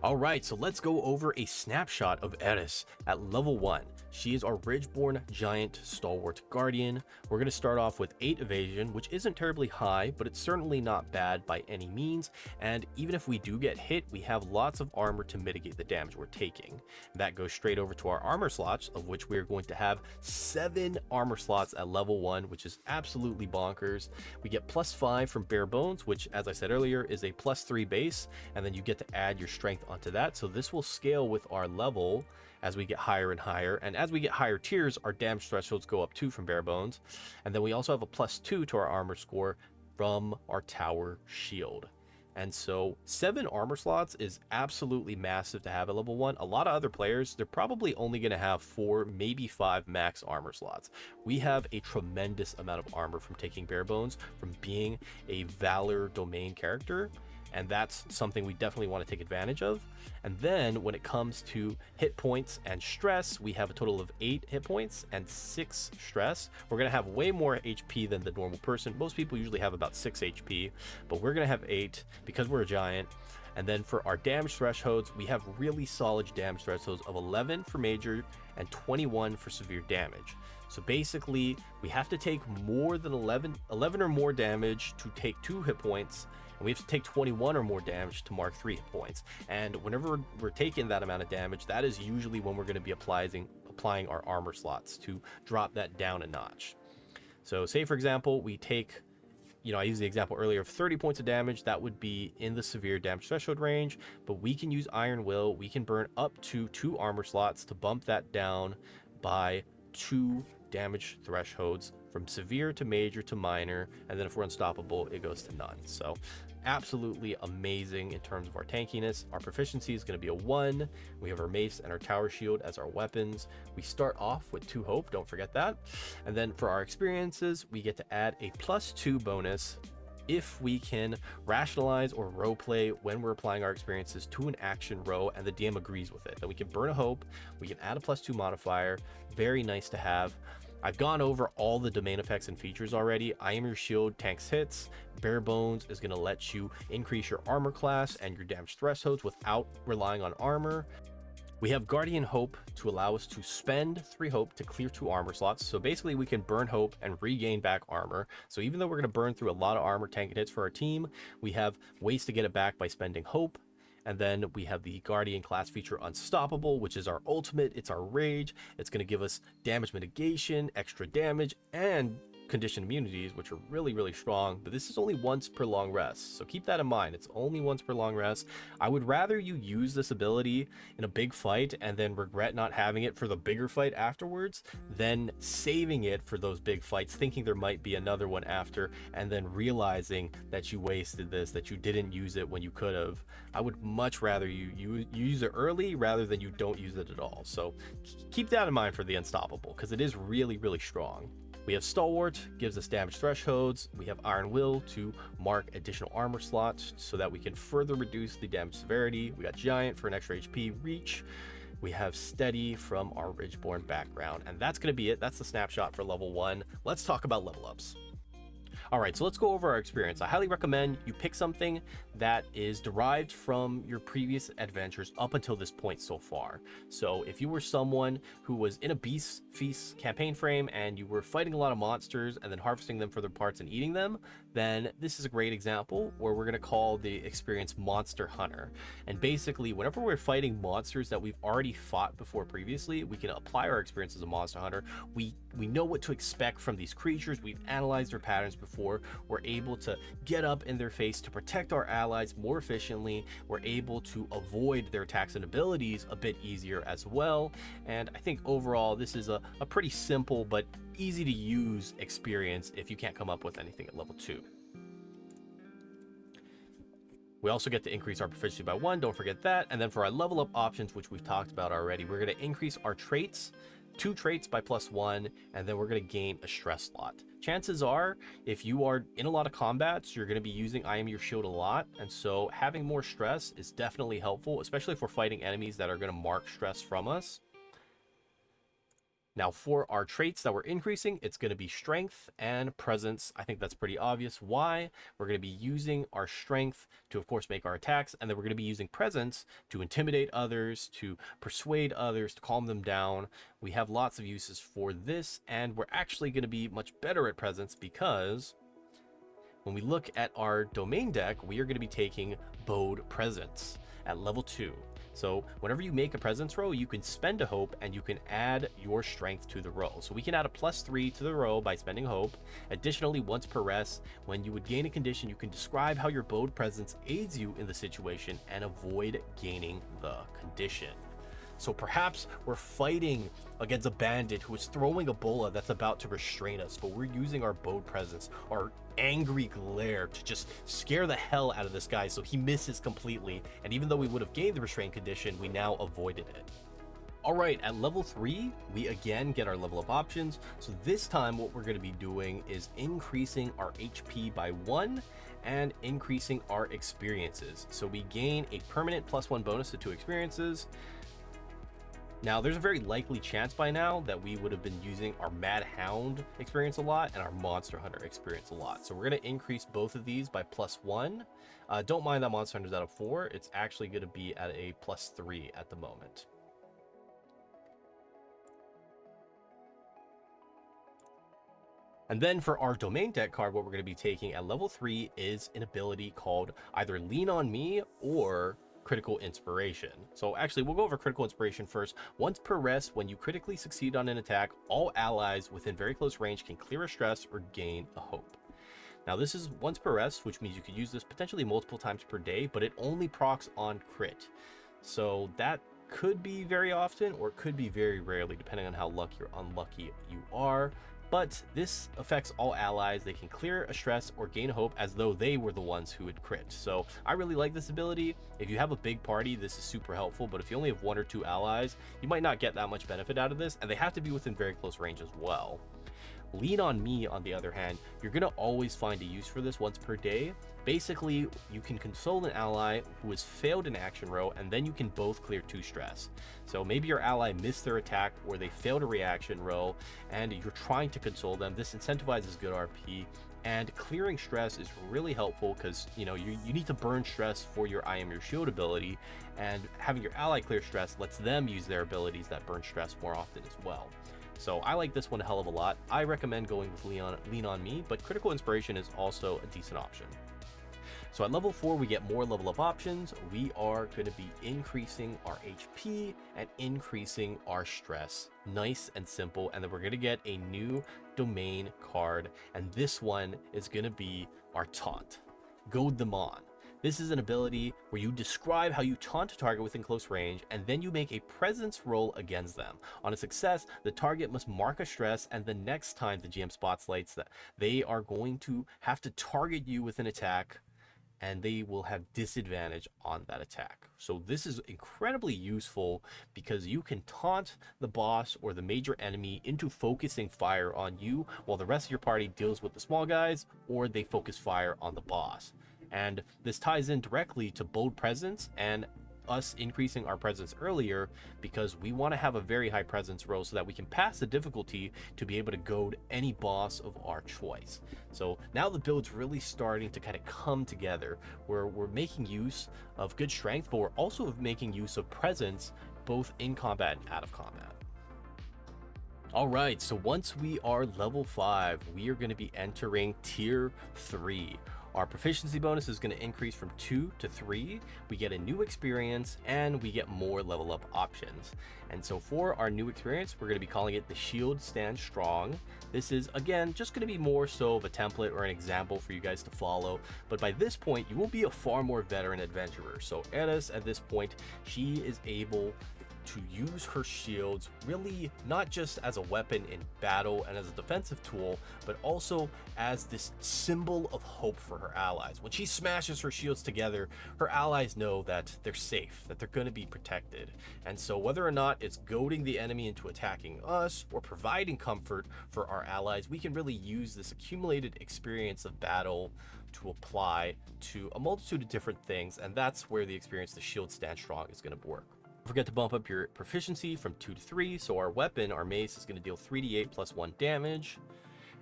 All right, so let's go over a snapshot of Eris at level 1. She is our Ridgeborn Giant Stalwart Guardian. We're going to start off with 8 evasion, which isn't terribly high, but it's certainly not bad by any means. And even if we do get hit, we have lots of armor to mitigate the damage we're taking. That goes straight over to our armor slots, of which we're going to have 7 armor slots at level 1, which is absolutely bonkers. We get +5 from Barebones, which, as I said earlier, is a +3 base, and then you get to add your strength onto that. So this will scale with our level as we get higher and higher, and as we get higher tiers, our damage thresholds go up too from Barebones. And then we also have a +2 to our armor score from our tower shield. And so 7 armor slots is absolutely massive to have at level 1. A lot of other players, they're probably only going to have 4, maybe 5 max armor slots. We have a tremendous amount of armor from taking Barebones, from being a Valor domain character, and that's something we definitely want to take advantage of. And then when it comes to hit points and stress, we have a total of 8 hit points and 6 stress. We're going to have way more HP than the normal person. Most people usually have about 6 HP, but we're going to have 8 because we're a giant. And then for our damage thresholds, we have really solid damage thresholds of 11 for major and 21 for severe damage. So basically, we have to take more than 11 or more damage to take 2 hit points, and we have to take 21 or more damage to mark 3 hit points. And whenever we're taking that amount of damage, that is usually when we're going to be applying our armor slots to drop that down a notch. So say, for example, we take, I used the example earlier of 30 points of damage. That would be in the severe damage threshold range, but we can use Iron Will. We can burn up to 2 armor slots to bump that down by 2 damage thresholds from severe to major to minor, and then if we're unstoppable, it goes to none. So absolutely amazing in terms of our tankiness. Our proficiency is going to be a 1. We have our mace and our tower shield as our weapons. We start off with 2 hope, don't forget that. And then for our experiences, we get to add a +2 bonus if we can rationalize or roleplay when we're applying our experiences to an action row and the DM agrees with it. Then we can burn a hope, we can add a +2 modifier. Very nice to have. I've gone over all the domain effects and features already. I Am Your Shield tanks hits. Barebones is going to let you increase your armor class and your damage thresholds without relying on armor. We have Guardian Hope to allow us to spend 3 hope to clear 2 armor slots. So basically we can burn hope and regain back armor. So even though we're going to burn through a lot of armor tank hits for our team, we have ways to get it back by spending hope. And then we have the Guardian class feature Unstoppable, which is our ultimate. It's our rage. It's going to give us damage mitigation, extra damage, and conditioned immunities, which are really, really strong. But this is only once per long rest, so keep that in mind. It's only once per long rest. I would rather you use this ability in a big fight and then regret not having it for the bigger fight afterwards than saving it for those big fights, thinking there might be another one after, and then realizing that you wasted this, that you didn't use it when you could have. I would much rather you use it early rather than you don't use it at all. So keep that in mind for the Unstoppable, because it is really, really strong. We have Stalwart, gives us damage thresholds. We have Iron Will to mark additional armor slots so that we can further reduce the damage severity. We got Giant for an extra HP reach. We have Steady from our Ridgeborn background. And that's going to be it. That's the snapshot for level 1. Let's talk about level ups. All right, so let's go over our experience. I highly recommend you pick something that is derived from your previous adventures up until this point so far. So if you were someone who was in a Beast Feast campaign frame and you were fighting a lot of monsters and then harvesting them for their parts and eating them, then this is a great example where we're going to call the experience Monster Hunter. And basically, whenever we're fighting monsters that we've already fought before previously, we can apply our experience as a Monster Hunter. We know what to expect from these creatures. We've analyzed their patterns before. We're able to get up in their face to protect our allies more efficiently. We're able to avoid their attacks and abilities a bit easier as well. And I think overall, this is a pretty simple but easy to use experience if you can't come up with anything at level 2. We also get to increase our proficiency by 1, don't forget that. And then for our level up options, which we've talked about already, we're going to increase our traits, 2 traits by +1, and then we're going to gain a stress slot. Chances are, if you are in a lot of combats, you're going to be using I Am Your Shield a lot, and so having more stress is definitely helpful, especially if we're fighting enemies that are going to mark stress from us. Now for our traits that we're increasing, it's going to be strength and presence. I think that's pretty obvious why. We're going to be using our strength to, of course, make our attacks, and then we're going to be using presence to intimidate others, to persuade others, to calm them down. We have lots of uses for this, and we're actually going to be much better at presence because when we look at our domain deck, we are going to be taking Bowed Presence at level 2. So whenever you make a presence roll, you can spend a hope and you can add your strength to the roll. So we can add a +3 to the roll by spending hope. Additionally, once per rest, when you would gain a condition, you can describe how your bowed presence aids you in the situation and avoid gaining the condition. So perhaps we're fighting against a bandit who is throwing a bola that's about to restrain us, but we're using our bowed presence, our angry glare, to just scare the hell out of this guy so he misses completely. And even though we would have gained the restraint condition, we now avoided it. All right, at level 3, we again get our level up options. So this time what we're going to be doing is increasing our HP by 1 and increasing our experiences. So we gain a permanent +1 bonus to 2 experiences. Now, there's a very likely chance by now that we would have been using our Mad Hound experience a lot and our Monster Hunter experience a lot. So we're going to increase both of these by +1. Don't mind that Monster Hunter's at a 4. It's actually going to be at a +3 at the moment. And then for our domain deck card, what we're going to be taking at level 3 is an ability called either Lean on Me or Critical Inspiration. So actually, we'll go over Critical Inspiration first. Once per rest, when you critically succeed on an attack, all allies within very close range can clear a stress or gain a hope. Now this is once per rest, which means you could use this potentially multiple times per day, but it only procs on crit. So that could be very often or it could be very rarely, depending on how lucky or unlucky you are. But this affects all allies. They can clear a stress or gain hope as though they were the ones who had crit. So I really like this ability. If you have a big party, this is super helpful, but if you only have 1 or 2 allies, you might not get that much benefit out of this, and they have to be within very close range as well. Lean on Me, on the other hand, you're going to always find a use for this once per day. Basically, you can console an ally who has failed an action row, and then you can both clear 2 stress. So maybe your ally missed their attack or they failed a reaction row, and you're trying to console them. This incentivizes good RP, and clearing stress is really helpful because you need to burn stress for your I Am Your Shield ability, and having your ally clear stress lets them use their abilities that burn stress more often as well. So I like this one a hell of a lot. I recommend going with Lean on Me, but Critical Inspiration is also a decent option. So at level 4, we get more level up options. We are going to be increasing our HP and increasing our stress. Nice and simple. And then we're going to get a new domain card. And this one is going to be our Taunt. Goad them on. This is an ability where you describe how you taunt a target within close range, and then you make a presence roll against them. On a success, the target must mark a stress, and the next time the GM spotlights that, they are going to have to target you with an attack, and they will have disadvantage on that attack. So this is incredibly useful because you can taunt the boss or the major enemy into focusing fire on you while the rest of your party deals with the small guys, or they focus fire on the boss. And this ties in directly to Bold Presence and us increasing our presence earlier because we want to have a very high presence roll so that we can pass the difficulty to be able to goad any boss of our choice. So now the build's really starting to kind of come together, where we're making use of good strength, but we're also making use of presence both in combat and out of combat. All right, so once we are level 5, we are going to be entering tier 3. Our proficiency bonus is going to increase from 2 to 3. We get a new experience and we get more level up options. And so for our new experience, we're going to be calling it the Shield Stand Strong. This is, again, just going to be more so of a template or an example for you guys to follow. But by this point, you will be a far more veteran adventurer. So Eris, at this point, she is able to use her shields really not just as a weapon in battle and as a defensive tool, but also as this symbol of hope for her allies. When she smashes her shields together, her allies know that they're safe, that they're going to be protected. And so whether or not it's goading the enemy into attacking us or providing comfort for our allies, we can really use this accumulated experience of battle to apply to a multitude of different things, and that's where the experience the Shield Stand Strong is going to work. Don't forget to bump up your proficiency from 2 to 3, so our weapon, our mace, is going to deal 3d8 plus 1 damage.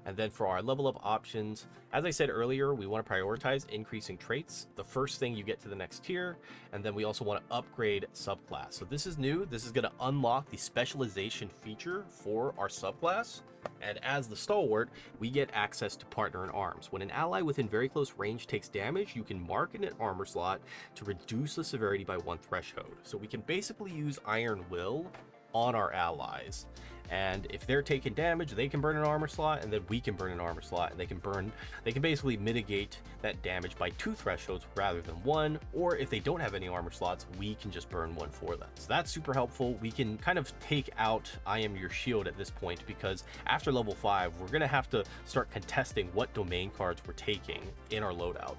And then for our level up options, as I said earlier, we want to prioritize increasing traits, the first thing you get to the next tier, and then we also want to upgrade subclass. So this is new. This is going to unlock the specialization feature for our subclass. And as the Stalwart, we get access to Partner in Arms. When an ally within very close range takes damage, you can mark in an armor slot to reduce the severity by 1 threshold. So we can basically use Iron Will on our allies. And if they're taking damage, they can burn an armor slot, and then we can burn an armor slot, and they can basically mitigate that damage by 2 thresholds rather than 1, or if they don't have any armor slots, we can just burn 1 for them. So that's super helpful. We can kind of take out I Am Your Shield at this point, because after level 5, we're gonna have to start contesting what domain cards we're taking in our loadout.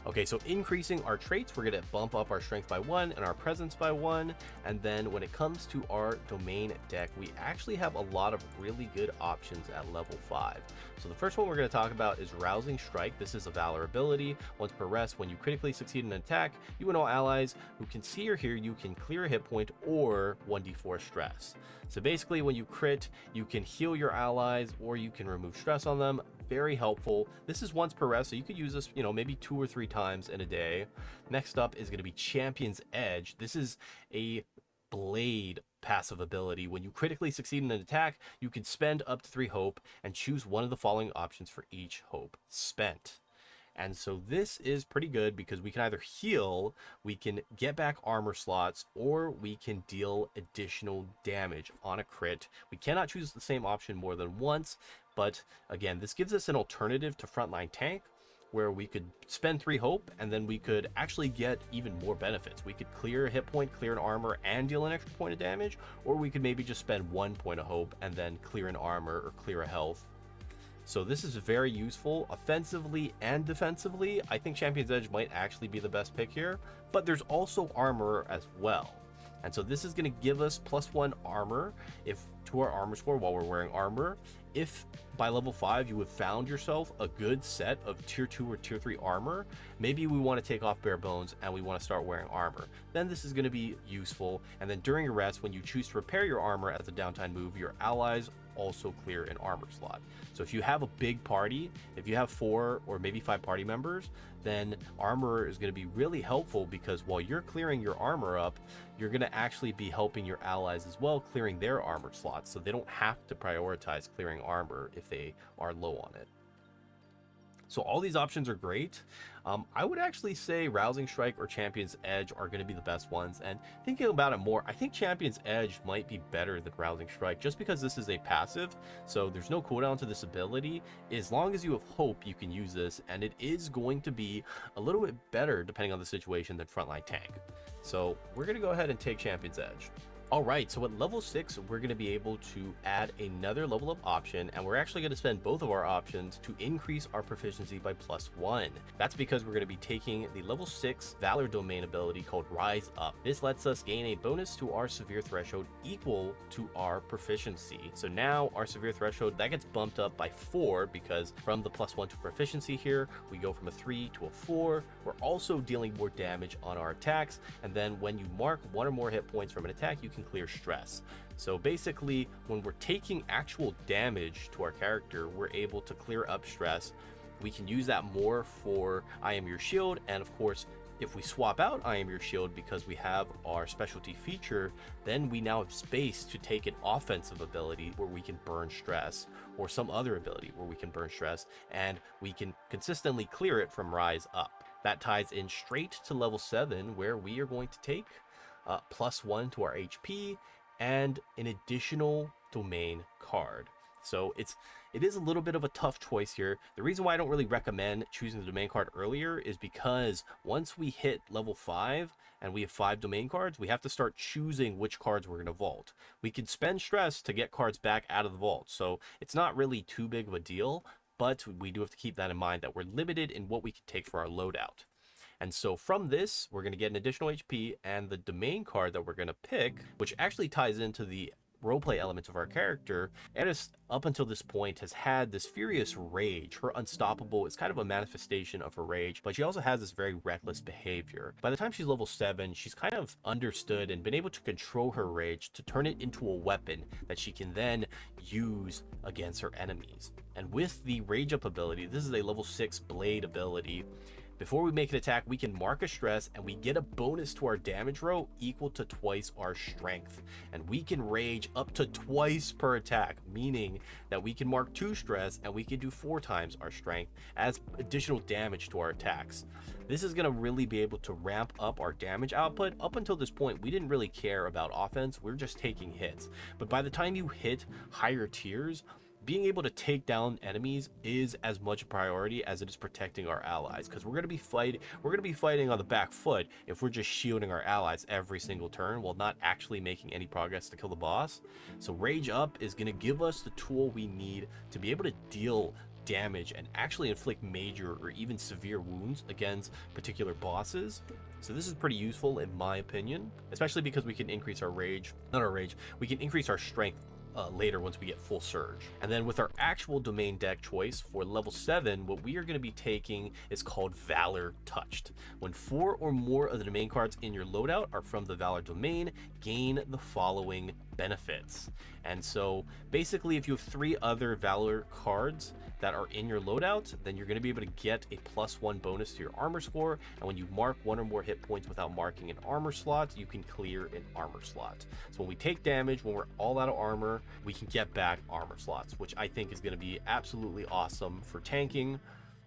Okay, so increasing our traits, we're gonna bump up our strength by 1 and our presence by 1. And then when it comes to our domain deck, we actually have a lot of really good options at level 5. So the first one we're gonna talk about is Rousing Strike. This is a Valor ability. Once per rest, when you critically succeed in an attack, you and all allies who can see or hear you can clear a hit point or 1d4 stress. So basically when you crit, you can heal your allies or you can remove stress on them. Very helpful. This is once per rest, so you could use this, maybe 2 or 3 times in a day. Next up is going to be Champion's Edge. This is a blade passive ability. When you critically succeed in an attack, you can spend up to 3 hope and choose one of the following options for each hope spent. And so this is pretty good because we can either heal, we can get back armor slots, or we can deal additional damage on a crit. We cannot choose the same option more than once, but again, this gives us an alternative to frontline tank where we could spend 3 hope and then we could actually get even more benefits. We could clear a hit point, clear an armor, and deal an extra point of damage, or we could maybe just spend 1 point of hope and then clear an armor or clear a health. So this is very useful offensively and defensively. I think Champion's Edge might actually be the best pick here, but there's also armor as well. And so this is going to give us +1 armor to our armor score while we're wearing armor. If by level 5 you have found yourself a good set of tier 2 or tier 3 armor, maybe we want to take off Barebones and we want to start wearing armor, then this is going to be useful. And then during a rest, when you choose to repair your armor as a downtime move, your allies also clear an armor slot. So if you have a big party, if you have 4 or maybe 5 party members, then armor is going to be really helpful, because while you're clearing your armor up, you're going to actually be helping your allies as well, clearing their armor slots, so they don't have to prioritize clearing armor if they are low on it. So all these options are great. I would actually say Rousing Strike or Champion's Edge are going to be the best ones. And thinking about it more, I think Champion's Edge might be better than Rousing Strike, just because this is a passive. So there's no cooldown to this ability. As long as you have hope, you can use this. And it is going to be a little bit better, depending on the situation, than Frontline Tank. So we're going to go ahead and take Champion's Edge. All right, so at level 6, we're going to be able to add another level up option, and we're actually going to spend both of our options to increase our proficiency by +1. That's because we're going to be taking the level 6 Valor domain ability called Rise Up. This lets us gain a bonus to our severe threshold equal to our proficiency. So now our severe threshold, that gets bumped up by 4 because from the +1 to proficiency here, we go from a 3 to a 4. We're also dealing more damage on our attacks, and then when you mark 1 or more hit points from an attack, you can clear stress. So basically, when we're taking actual damage to our character, we're able to clear up stress. We can use that more for I Am Your Shield, and of course, if we swap out I Am Your Shield because we have our specialty feature, then we now have space to take an offensive ability where we can burn stress, or some other ability where we can burn stress, and we can consistently clear it from Rise Up. That ties in straight to level 7, where we are going to take +1 to our HP and an additional domain card. So it is a little bit of a tough choice here. The reason why I don't really recommend choosing the domain card earlier is because once we hit level 5 and we have 5 domain cards, we have to start choosing which cards we're going to vault. We can spend stress to get cards back out of the vault, so it's not really too big of a deal, but we do have to keep that in mind that we're limited in what we can take for our loadout. And so from this, we're going to get an additional HP, and the domain card that we're going to pick, which actually ties into the roleplay elements of our character, Eris, up until this point, has had this furious rage. Her unstoppable is kind of a manifestation of her rage, but she also has this very reckless behavior. By the time she's level 7, she's kind of understood and been able to control her rage to turn it into a weapon that she can then use against her enemies. And with the rage up ability, this is a level 6 blade ability. Before we make an attack, we can mark a stress, and we get a bonus to our damage roll equal to twice our strength. And we can rage up to twice per attack, meaning that we can mark 2 stress, and we can do 4 times our strength as additional damage to our attacks. This is going to really be able to ramp up our damage output. Up until this point, we didn't really care about offense. We're just taking hits. But by the time you hit higher tiers, being able to take down enemies is as much a priority as it is protecting our allies, because we're going to be fighting on the back foot if we're just shielding our allies every single turn while not actually making any progress to kill the boss. So Rage Up is going to give us the tool we need to be able to deal damage and actually inflict major or even severe wounds against particular bosses. So this is pretty useful in my opinion, especially because we can increase our we can increase our strength later once we get full surge. And then with our actual domain deck choice for level 7, what we are going to be taking is called Valor Touched. When 4 or more of the domain cards in your loadout are from the Valor domain, gain the following benefits. And so basically, if you have 3 other Valor cards that are in your loadout, then you're going to be able to get a +1 bonus to your armor score, and when you mark 1 or more hit points without marking an armor slot, you can clear an armor slot. So when we take damage, when we're all out of armor, we can get back armor slots, which I think is going to be absolutely awesome for tanking.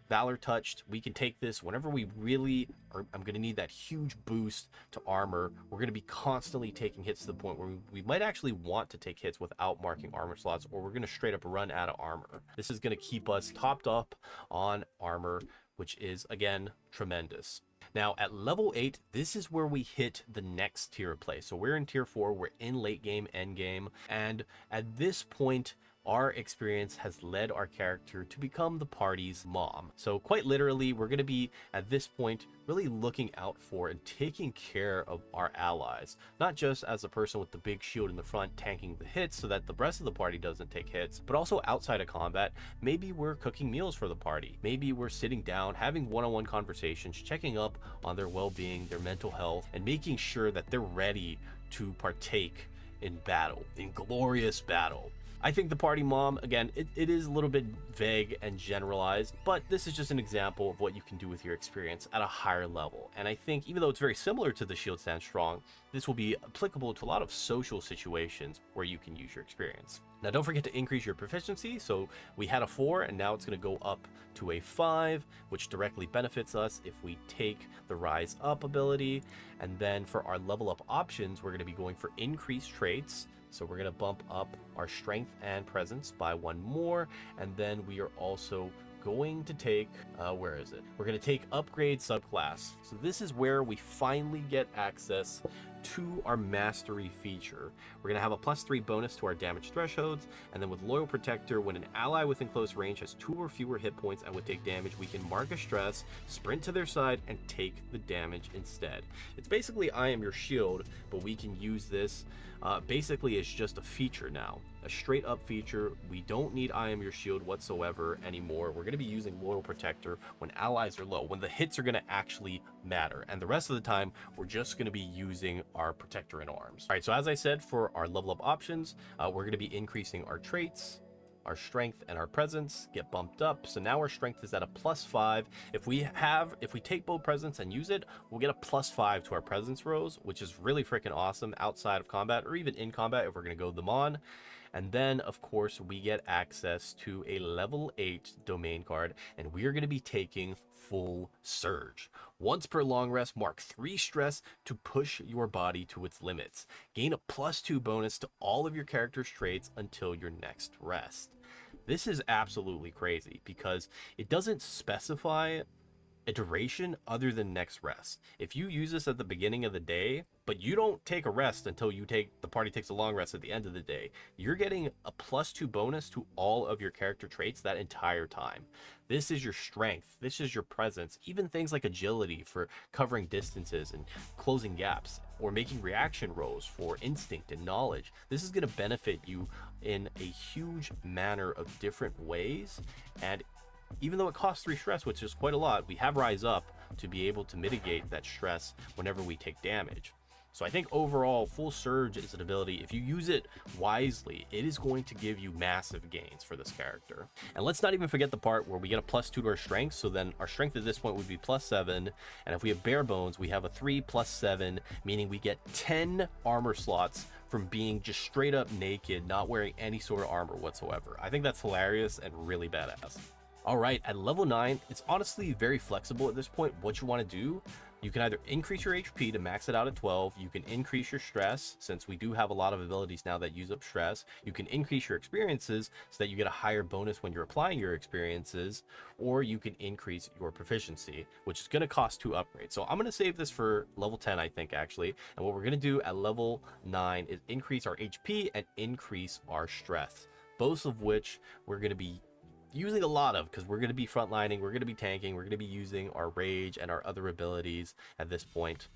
Valor Touched, we can take this whenever we really are. I'm going to need that huge boost to armor. We're going to be constantly taking hits to the point where we might actually want to take hits without marking armor slots, or we're going to straight up run out of armor. This is going to keep us topped up on armor, which is, again, tremendous. Now, at level 8, this is where we hit the next tier of play. So we're in tier 4, we're in late game, end game, and at this point, our experience has led our character to become the party's mom. So quite literally, we're going to be, at this point, really looking out for and taking care of our allies. Not just as a person with the big shield in the front tanking the hits so that the rest of the party doesn't take hits, but also outside of combat. Maybe we're cooking meals for the party. Maybe we're sitting down, having one-on-one conversations, checking up on their well-being, their mental health, and making sure that they're ready to partake in battle, in glorious battle. I think the party mom, again, it is a little bit vague and generalized, but this is just an example of what you can do with your experience at a higher level. And I think even though it's very similar to the Shield Stand Strong, this will be applicable to a lot of social situations where you can use your experience. Now, don't forget to increase your proficiency. So we had a 4 and now it's going to go up to a 5, which directly benefits us if we take the Rise Up ability. And then for our level up options, we're going to be going for increased traits. So we're going to bump up our strength and presence by 1 more. And then we are also going to take, where is it? We're going to take upgrade subclass. So this is where we finally get access to our mastery feature. We're going to have a +3 bonus to our damage thresholds, and then with Loyal Protector, when an ally within close range has 2 or fewer hit points and would take damage, we can mark a stress, sprint to their side, and take the damage instead. It's basically I am your shield, but we can use this basically as just a feature now. A straight up feature. We don't need I am your shield whatsoever anymore. We're going to be using Loyal Protector when allies are low, when the hits are going to actually matter, and the rest of the time we're just going to be using our Protector in arms. All right, so as I said, for our level up options, we're going to be increasing our traits. Our strength and our presence get bumped up, so now our strength is at a +5. If we take both presence and use it, we'll get a +5 to our presence rolls, which is really freaking awesome outside of combat or even in combat if we're going to go them on. And then, of course, we get access to a level 8 domain card, and we are going to be taking Full Surge. Once per long rest, mark 3 stress to push your body to its limits. Gain a +2 bonus to all of your character's traits until your next rest. This is absolutely crazy because it doesn't specify a duration other than next rest. If you use this at the beginning of the day, but you don't take a rest until the party takes a long rest at the end of the day, you're getting a +2 bonus to all of your character traits that entire time. This is your strength, this is your presence, even things like agility for covering distances and closing gaps, or making reaction rolls for instinct and knowledge. This is going to benefit you in a huge manner of different ways, and even though it costs 3 stress, which is quite a lot, we have Rise Up to be able to mitigate that stress whenever we take damage. So I think overall, Full Surge is an ability, if you use it wisely, it is going to give you massive gains for this character. And let's not even forget the part where we get a +2 to our strength, so then our strength at this point would be +7, and if we have Barebones, we have a 3 +7, meaning we get 10 armor slots from being just straight up naked, not wearing any sort of armor whatsoever. I think that's hilarious and really badass. All right, at level 9, it's honestly very flexible at this point what you want to do. You can either increase your HP to max it out at 12, you can increase your stress, since we do have a lot of abilities now that use up stress, you can increase your experiences so that you get a higher bonus when you're applying your experiences, or you can increase your proficiency, which is going to cost 2 upgrades. So I'm going to save this for level 10, I think, actually, and what we're going to do at level 9 is increase our HP and increase our stress, both of which we're going to be using a lot of, because we're going to be frontlining, we're going to be tanking, we're going to be using our rage and our other abilities at this point.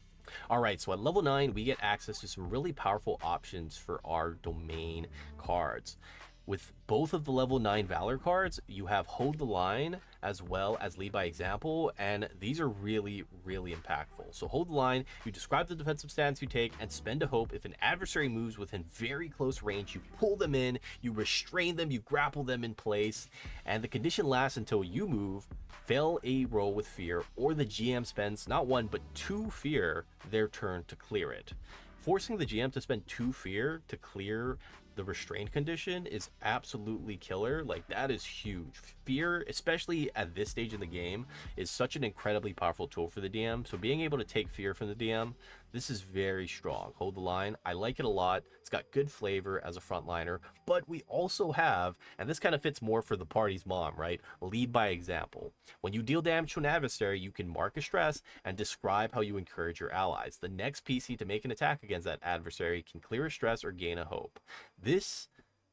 All right, so at level 9 we get access to some really powerful options for our domain cards. With both of the level 9 Valor cards, you have Hold the Line as well as Lead by Example, and these are really, really impactful. So Hold the Line, you describe the defensive stance you take and spend a hope. If an adversary moves within very close range, you pull them in, you restrain them, you grapple them in place, and the condition lasts until you move, fail a roll with fear, or the GM spends not 1 but 2 fear their turn to clear it. Forcing the GM to spend 2 fear to clear the restrained condition is absolutely killer. Like, that is huge. Fear, especially at this stage in the game, is such an incredibly powerful tool for the DM. So being able to take fear from the DM, this is very strong. Hold the Line, I like it a lot. It's got good flavor as a frontliner, but we also have, and this kind of fits more for the party's mom, right? Lead by Example. When you deal damage to an adversary, you can mark a stress and describe how you encourage your allies. The next PC to make an attack against that adversary can clear a stress or gain a hope. This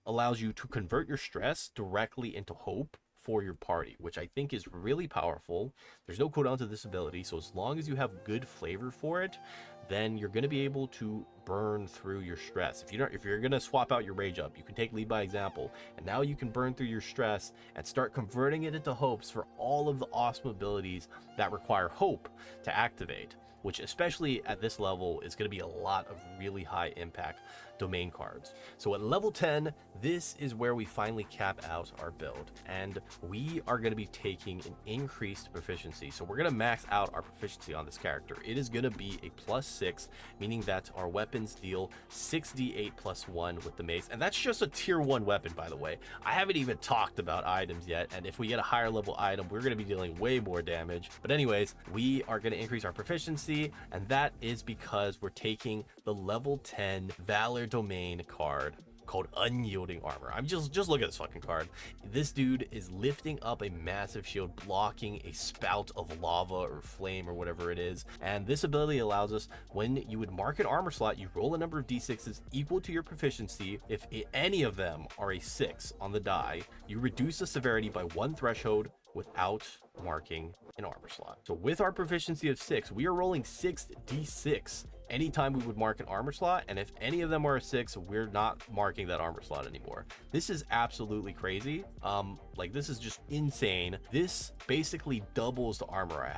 allows you to convert your stress directly into hope for your party, which I think is really powerful. There's no cooldown to this ability, so as long as you have good flavor for it, then you're going to be able to burn through your stress. If you're going to swap out your rage up, you can take Lead by Example, and now you can burn through your stress and start converting it into hopes for all of the awesome abilities that require hope to activate, which especially at this level is going to be a lot of really high impact domain cards. So at level 10, this is where we finally cap out our build, and we are going to be taking an increased proficiency. So we're going to max out our proficiency on this character. It is going to be a +6, meaning that our weapons deal 6d8 +1 with the mace, and that's just a tier 1 weapon, by the way. I haven't even talked about items yet, and if we get a higher level item, we're going to be dealing way more damage. But anyways, we are going to increase our proficiency, and that is because we're taking the level 10 Valor domain card called Unyielding Armor. I'm just look at this fucking card. This dude is lifting up a massive shield, blocking a spout of lava or flame or whatever it is. And this ability allows us, when you would mark an armor slot, you roll a number of d6s equal to your proficiency. If any of them are a 6 on the die, you reduce the severity by 1 threshold without marking an armor slot. So with our proficiency of 6, we are rolling 6d6 anytime we would mark an armor slot, and if any of them are a 6, we're not marking that armor slot anymore. This is absolutely crazy. Like, this is just insane. This basically doubles the armor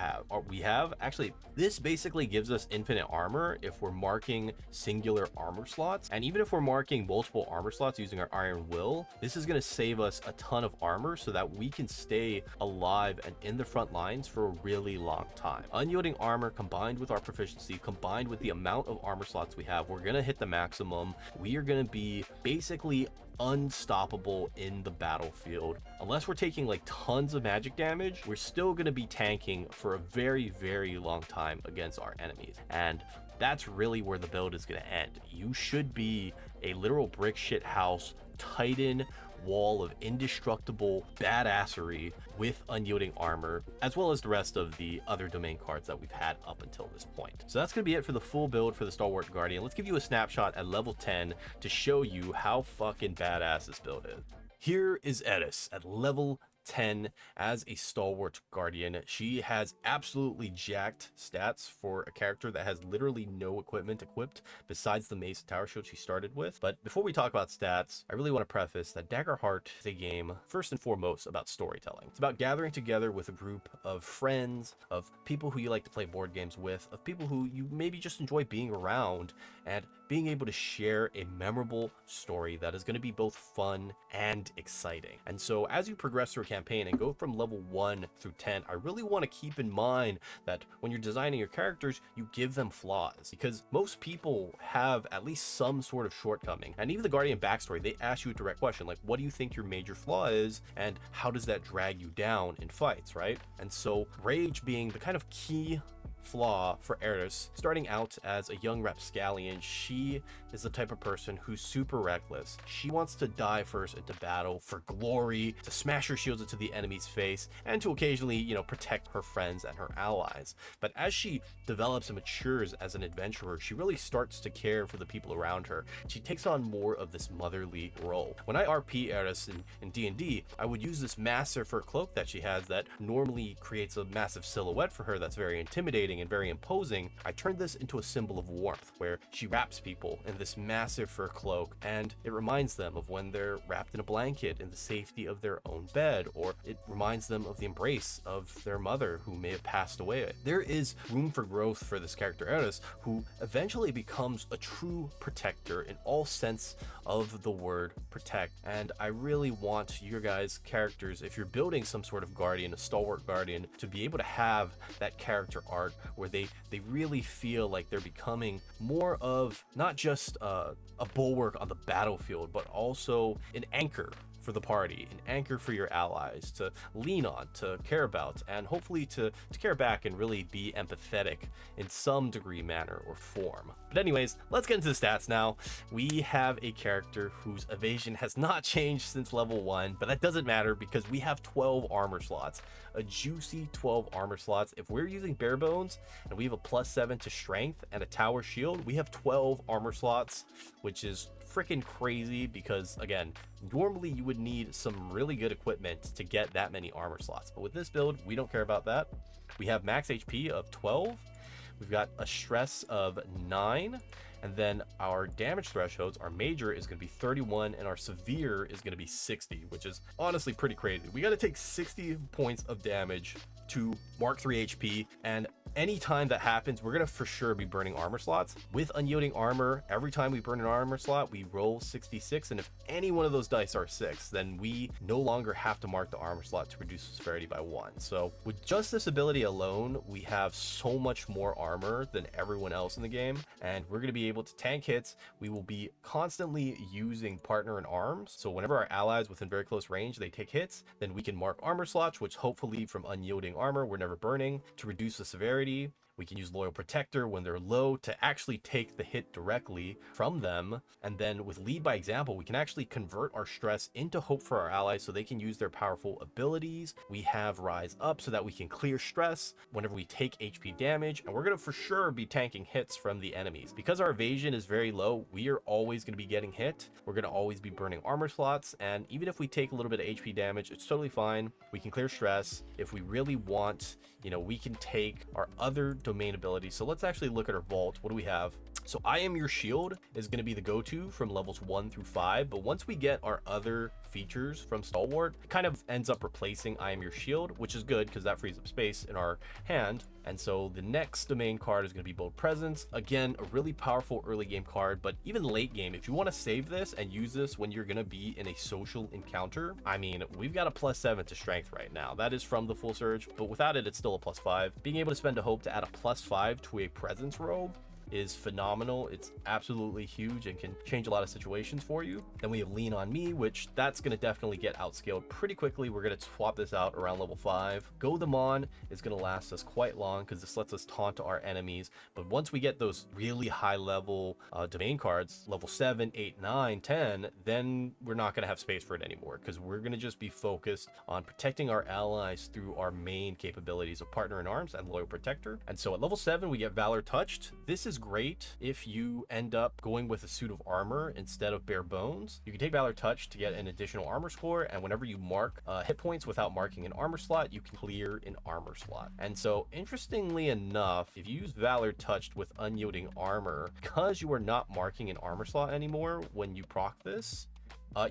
we have. Actually, this basically gives us infinite armor if we're marking singular armor slots, and even if we're marking multiple armor slots using our Iron Will, this is going to save us a ton of armor so that we can stay alive and in the front lines for a really long time. Unyielding armor combined with our proficiency, combined with the amount of armor slots we have, we're going to hit the maximum. We are going to be basically unstoppable in the battlefield. Unless we're taking like tons of magic damage, we're still going to be tanking for a very, very long time against our enemies. And that's really where the build is going to end. You should be a literal brick shit house titan wall of indestructible badassery with unyielding armor, as well as the rest of the other domain cards that we've had up until this point. So that's going to be it for the full build for the Stalwart Guardian. Let's give you a snapshot at level 10 to show you how fucking badass this build is. Here is Eris at level 10 as a Stalwart Guardian. She has absolutely jacked stats for a character that has literally no equipment equipped besides the Mace and Tower Shield she started with. But before we talk about stats, I really want to preface that Daggerheart is a game first and foremost about storytelling. It's about gathering together with a group of friends, of people who you like to play board games with, of people who you maybe just enjoy being around, and being able to share a memorable story that is going to be both fun and exciting. And so as you progress through a campaign and go from level 1 through 10, I really want to keep in mind that when you're designing your characters, you give them flaws, because most people have at least some sort of shortcoming. And even the Guardian backstory, they ask you a direct question, like, what do you think your major flaw is, and how does that drag you down in fights, right? And so rage being the kind of key flaw for Eris, starting out as a young rapscallion, she is the type of person who's super reckless. She wants to die first into battle for glory, to smash her shields into the enemy's face, and to occasionally, protect her friends and her allies. But as she develops and matures as an adventurer, she really starts to care for the people around her. She takes on more of this motherly role. When I RP Eris in D&D, I would use this massive fur cloak that she has that normally creates a massive silhouette for her that's very intimidating and very imposing. I turned this into a symbol of warmth, where she wraps people in this massive fur cloak, and it reminds them of when they're wrapped in a blanket in the safety of their own bed, or it reminds them of the embrace of their mother who may have passed away. There is room for growth for this character Eris, who eventually becomes a true protector in all sense of the word protect. And I really want your guys' characters, if you're building some sort of guardian, a Stalwart Guardian, to be able to have that character arc where they really feel like they're becoming more of not just a bulwark on the battlefield, but also an anchor for the party, an anchor for your allies to lean on, to care about, and hopefully to care back and really be empathetic in some degree, manner, or form. But anyways, let's get into the stats now. We have a character whose evasion has not changed since level 1, but that doesn't matter because we have 12 armor slots. A juicy 12 armor slots. If we're using Barebones and we have a +7 to strength and a tower shield, we have 12 armor slots, which is freaking crazy because, again, normally you would need some really good equipment to get that many armor slots, but with this build we don't care about that. We have max HP of 12, we've got a stress of 9, and then our damage thresholds, our major is going to be 31 and our severe is going to be 60, which is honestly pretty crazy. We got to take 60 points of damage to mark 3 HP, and anytime that happens, we're gonna for sure be burning armor slots. With unyielding armor, every time we burn an armor slot, we roll 66, and if any one of those dice are 6, then we no longer have to mark the armor slot to reduce the severity by 1. So with just this ability alone, we have so much more armor than everyone else in the game, and we're gonna be able to tank hits. We will be constantly using partner in arms, so whenever our allies within very close range, they take hits, then we can mark armor slots, which hopefully from unyielding armor, we're never burning, to reduce the severity. We can use Loyal Protector when they're low to actually take the hit directly from them. And then with Lead by Example, we can actually convert our stress into hope for our allies so they can use their powerful abilities. We have Rise Up so that we can clear stress whenever we take HP damage, and we're going to for sure be tanking hits from the enemies. Because our evasion is very low, we are always going to be getting hit. We're going to always be burning armor slots, and even if we take a little bit of HP damage, it's totally fine. We can clear stress. If we really want, you know, we can take our other domain abilities. So let's actually look at our vault. What do we have? So I Am Your Shield is going to be the go-to from levels 1 through 5, but once we get our other features from Stalwart, it kind of ends up replacing I Am Your Shield, which is good because that frees up space in our hand. And so the next domain card is going to be Bold Presence. Again, a really powerful early game card, but even late game, if you want to save this and use this when you're going to be in a social encounter, I mean, we've got a +7 to strength right now. That is from the Full Surge, but without it, it's still a +5. Being able to spend a hope to add a +5 to a presence robe is phenomenal. It's absolutely huge and can change a lot of situations for you. Then we have Lean on Me, which that's going to definitely get outscaled pretty quickly. We're going to swap this out around level 5. Go Them On is going to last us quite long because this lets us taunt our enemies. But once we get those really high level domain cards, level 7, 8, 9, 10, then we're not going to have space for it anymore because we're going to just be focused on protecting our allies through our main capabilities of Partner in Arms and Loyal Protector. And so at level 7, we get Valor Touched. This is great if you end up going with a suit of armor instead of bare bones. You can take Valor Touch to get an additional armor score, and whenever you mark hit points without marking an armor slot, you can clear an armor slot. And so interestingly enough, if you use Valor Touched with Unyielding armor, because you are not marking an armor slot anymore when you proc this,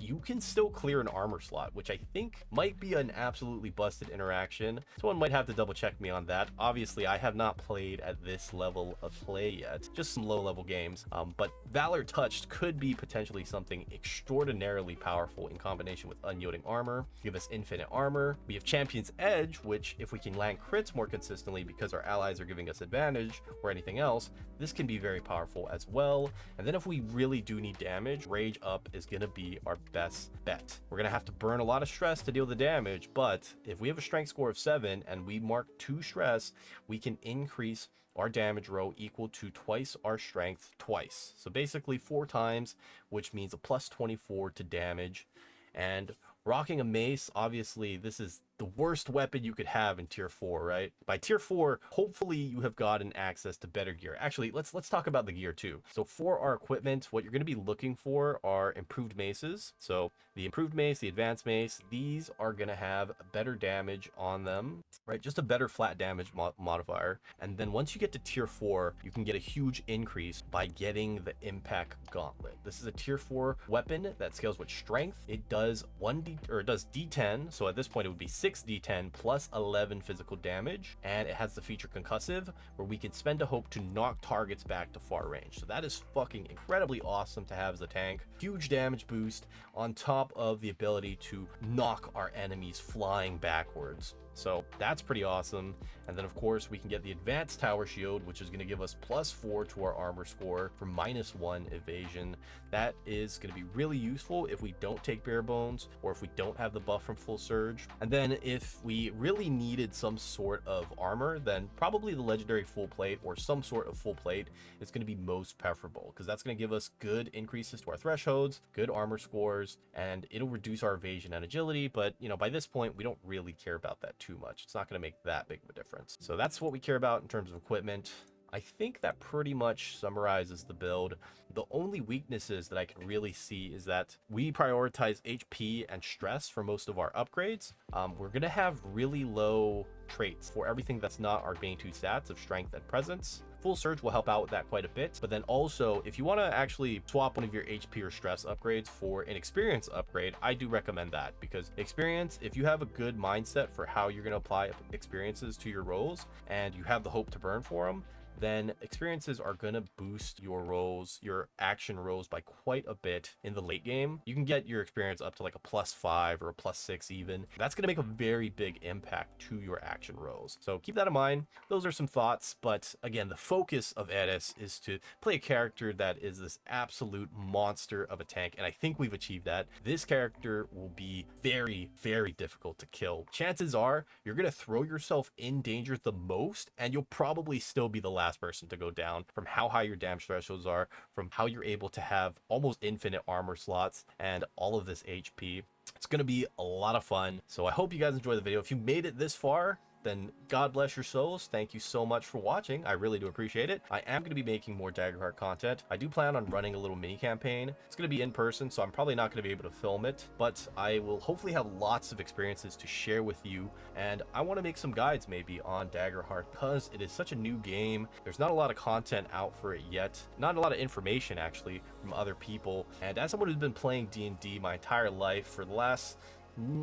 you can still clear an armor slot, which I think might be an absolutely busted interaction. Someone might have to double check me on that. Obviously, I have not played at this level of play yet, just some low level games. But Valor Touched could be potentially something extraordinarily powerful in combination with Unyielding armor, give us infinite armor. We have Champion's Edge, which if we can land crits more consistently because our allies are giving us advantage or anything else, this can be very powerful as well. And then if we really do need damage, Rage Up is going to be our best bet. We're going to have to burn a lot of stress to deal the damage, but if we have a strength score of 7 and we mark 2 stress, we can increase our damage row equal to twice our strength twice. So basically 4 times, which means a +24 to damage. And rocking a mace, obviously this is the worst weapon you could have in tier 4, right? By tier 4, hopefully you have gotten access to better gear. Actually, let's talk about the gear too. So for our equipment, what you're going to be looking for are improved maces. So the improved mace, the advanced mace, these are going to have better damage on them, right? Just a better flat damage modifier. And then once you get to tier 4, you can get a huge increase by getting the impact gauntlet. This is a tier 4 weapon that scales with strength. It does D10. So at this point it would be 6d10 plus 11 physical damage, and it has the feature concussive, where we can spend a hope to knock targets back to far range. So that is fucking incredibly awesome to have as a tank. Huge damage boost on top of the ability to knock our enemies flying backwards. So that's pretty awesome. And then of course we can get the advanced tower shield, which is going to give us +4 to our armor score for -1 evasion. That is going to be really useful if we don't take bare bones or if we don't have the buff from Full Surge. And then if we really needed some sort of armor, then probably the legendary full plate or some sort of full plate is going to be most preferable, because that's going to give us good increases to our thresholds, good armor scores, and it'll reduce our evasion and agility. But you know, by this point we don't really care about that too much. It's not going to make that big of a difference. So that's what we care about in terms of equipment. I think that pretty much summarizes the build. The only weaknesses that I can really see is that we prioritize HP and stress for most of our upgrades. We're going to have really low traits for everything that's not our main 2 stats of strength and presence. Full Surge will help out with that quite a bit. But then also, if you want to actually swap one of your HP or stress upgrades for an experience upgrade, I do recommend that, because experience, if you have a good mindset for how you're going to apply experiences to your rolls and you have the hope to burn for them, then experiences are gonna boost your rolls, your action rolls by quite a bit in the late game. You can get your experience up to like a +5 or a +6 even. That's gonna make a very big impact to your action rolls. So keep that in mind. Those are some thoughts, but again, the focus of Eris is to play a character that is this absolute monster of a tank, and I think we've achieved that. This character will be very, very difficult to kill. Chances are you're gonna throw yourself in danger the most, and you'll probably still be the last person to go down from how high your damage thresholds are, from how you're able to have almost infinite armor slots and all of this HP. It's going to be a lot of fun. So I hope you guys enjoy the video. If you made it this far, then God bless your souls. Thank you so much for watching. I really do appreciate it. I am going to be making more Daggerheart content. I do plan on running a little mini campaign. It's going to be in person, so I'm probably not going to be able to film it, but I will hopefully have lots of experiences to share with you. And I want to make some guides maybe on Daggerheart because it is such a new game. There's not a lot of content out for it yet. Not a lot of information actually from other people. And as someone who's been playing D&D my entire life for the last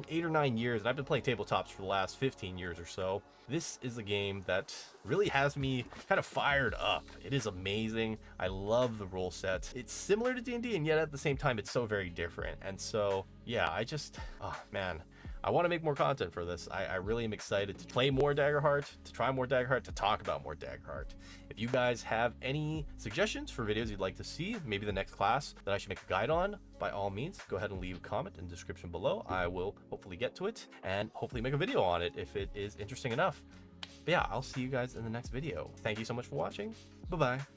8 or 9 years, and I've been playing tabletops for the last 15 years or so, this is a game that really has me kind of fired up. It is amazing. I love the role set. It's similar to D&D, and yet at the same time it's so very different. And so yeah, oh man, I want to make more content for this. I really am excited to play more Daggerheart, to try more Daggerheart, to talk about more Daggerheart. If you guys have any suggestions for videos you'd like to see, maybe the next class that I should make a guide on, by all means, go ahead and leave a comment in the description below. I will hopefully get to it and hopefully make a video on it if it is interesting enough. But yeah, I'll see you guys in the next video. Thank you so much for watching. Bye-bye.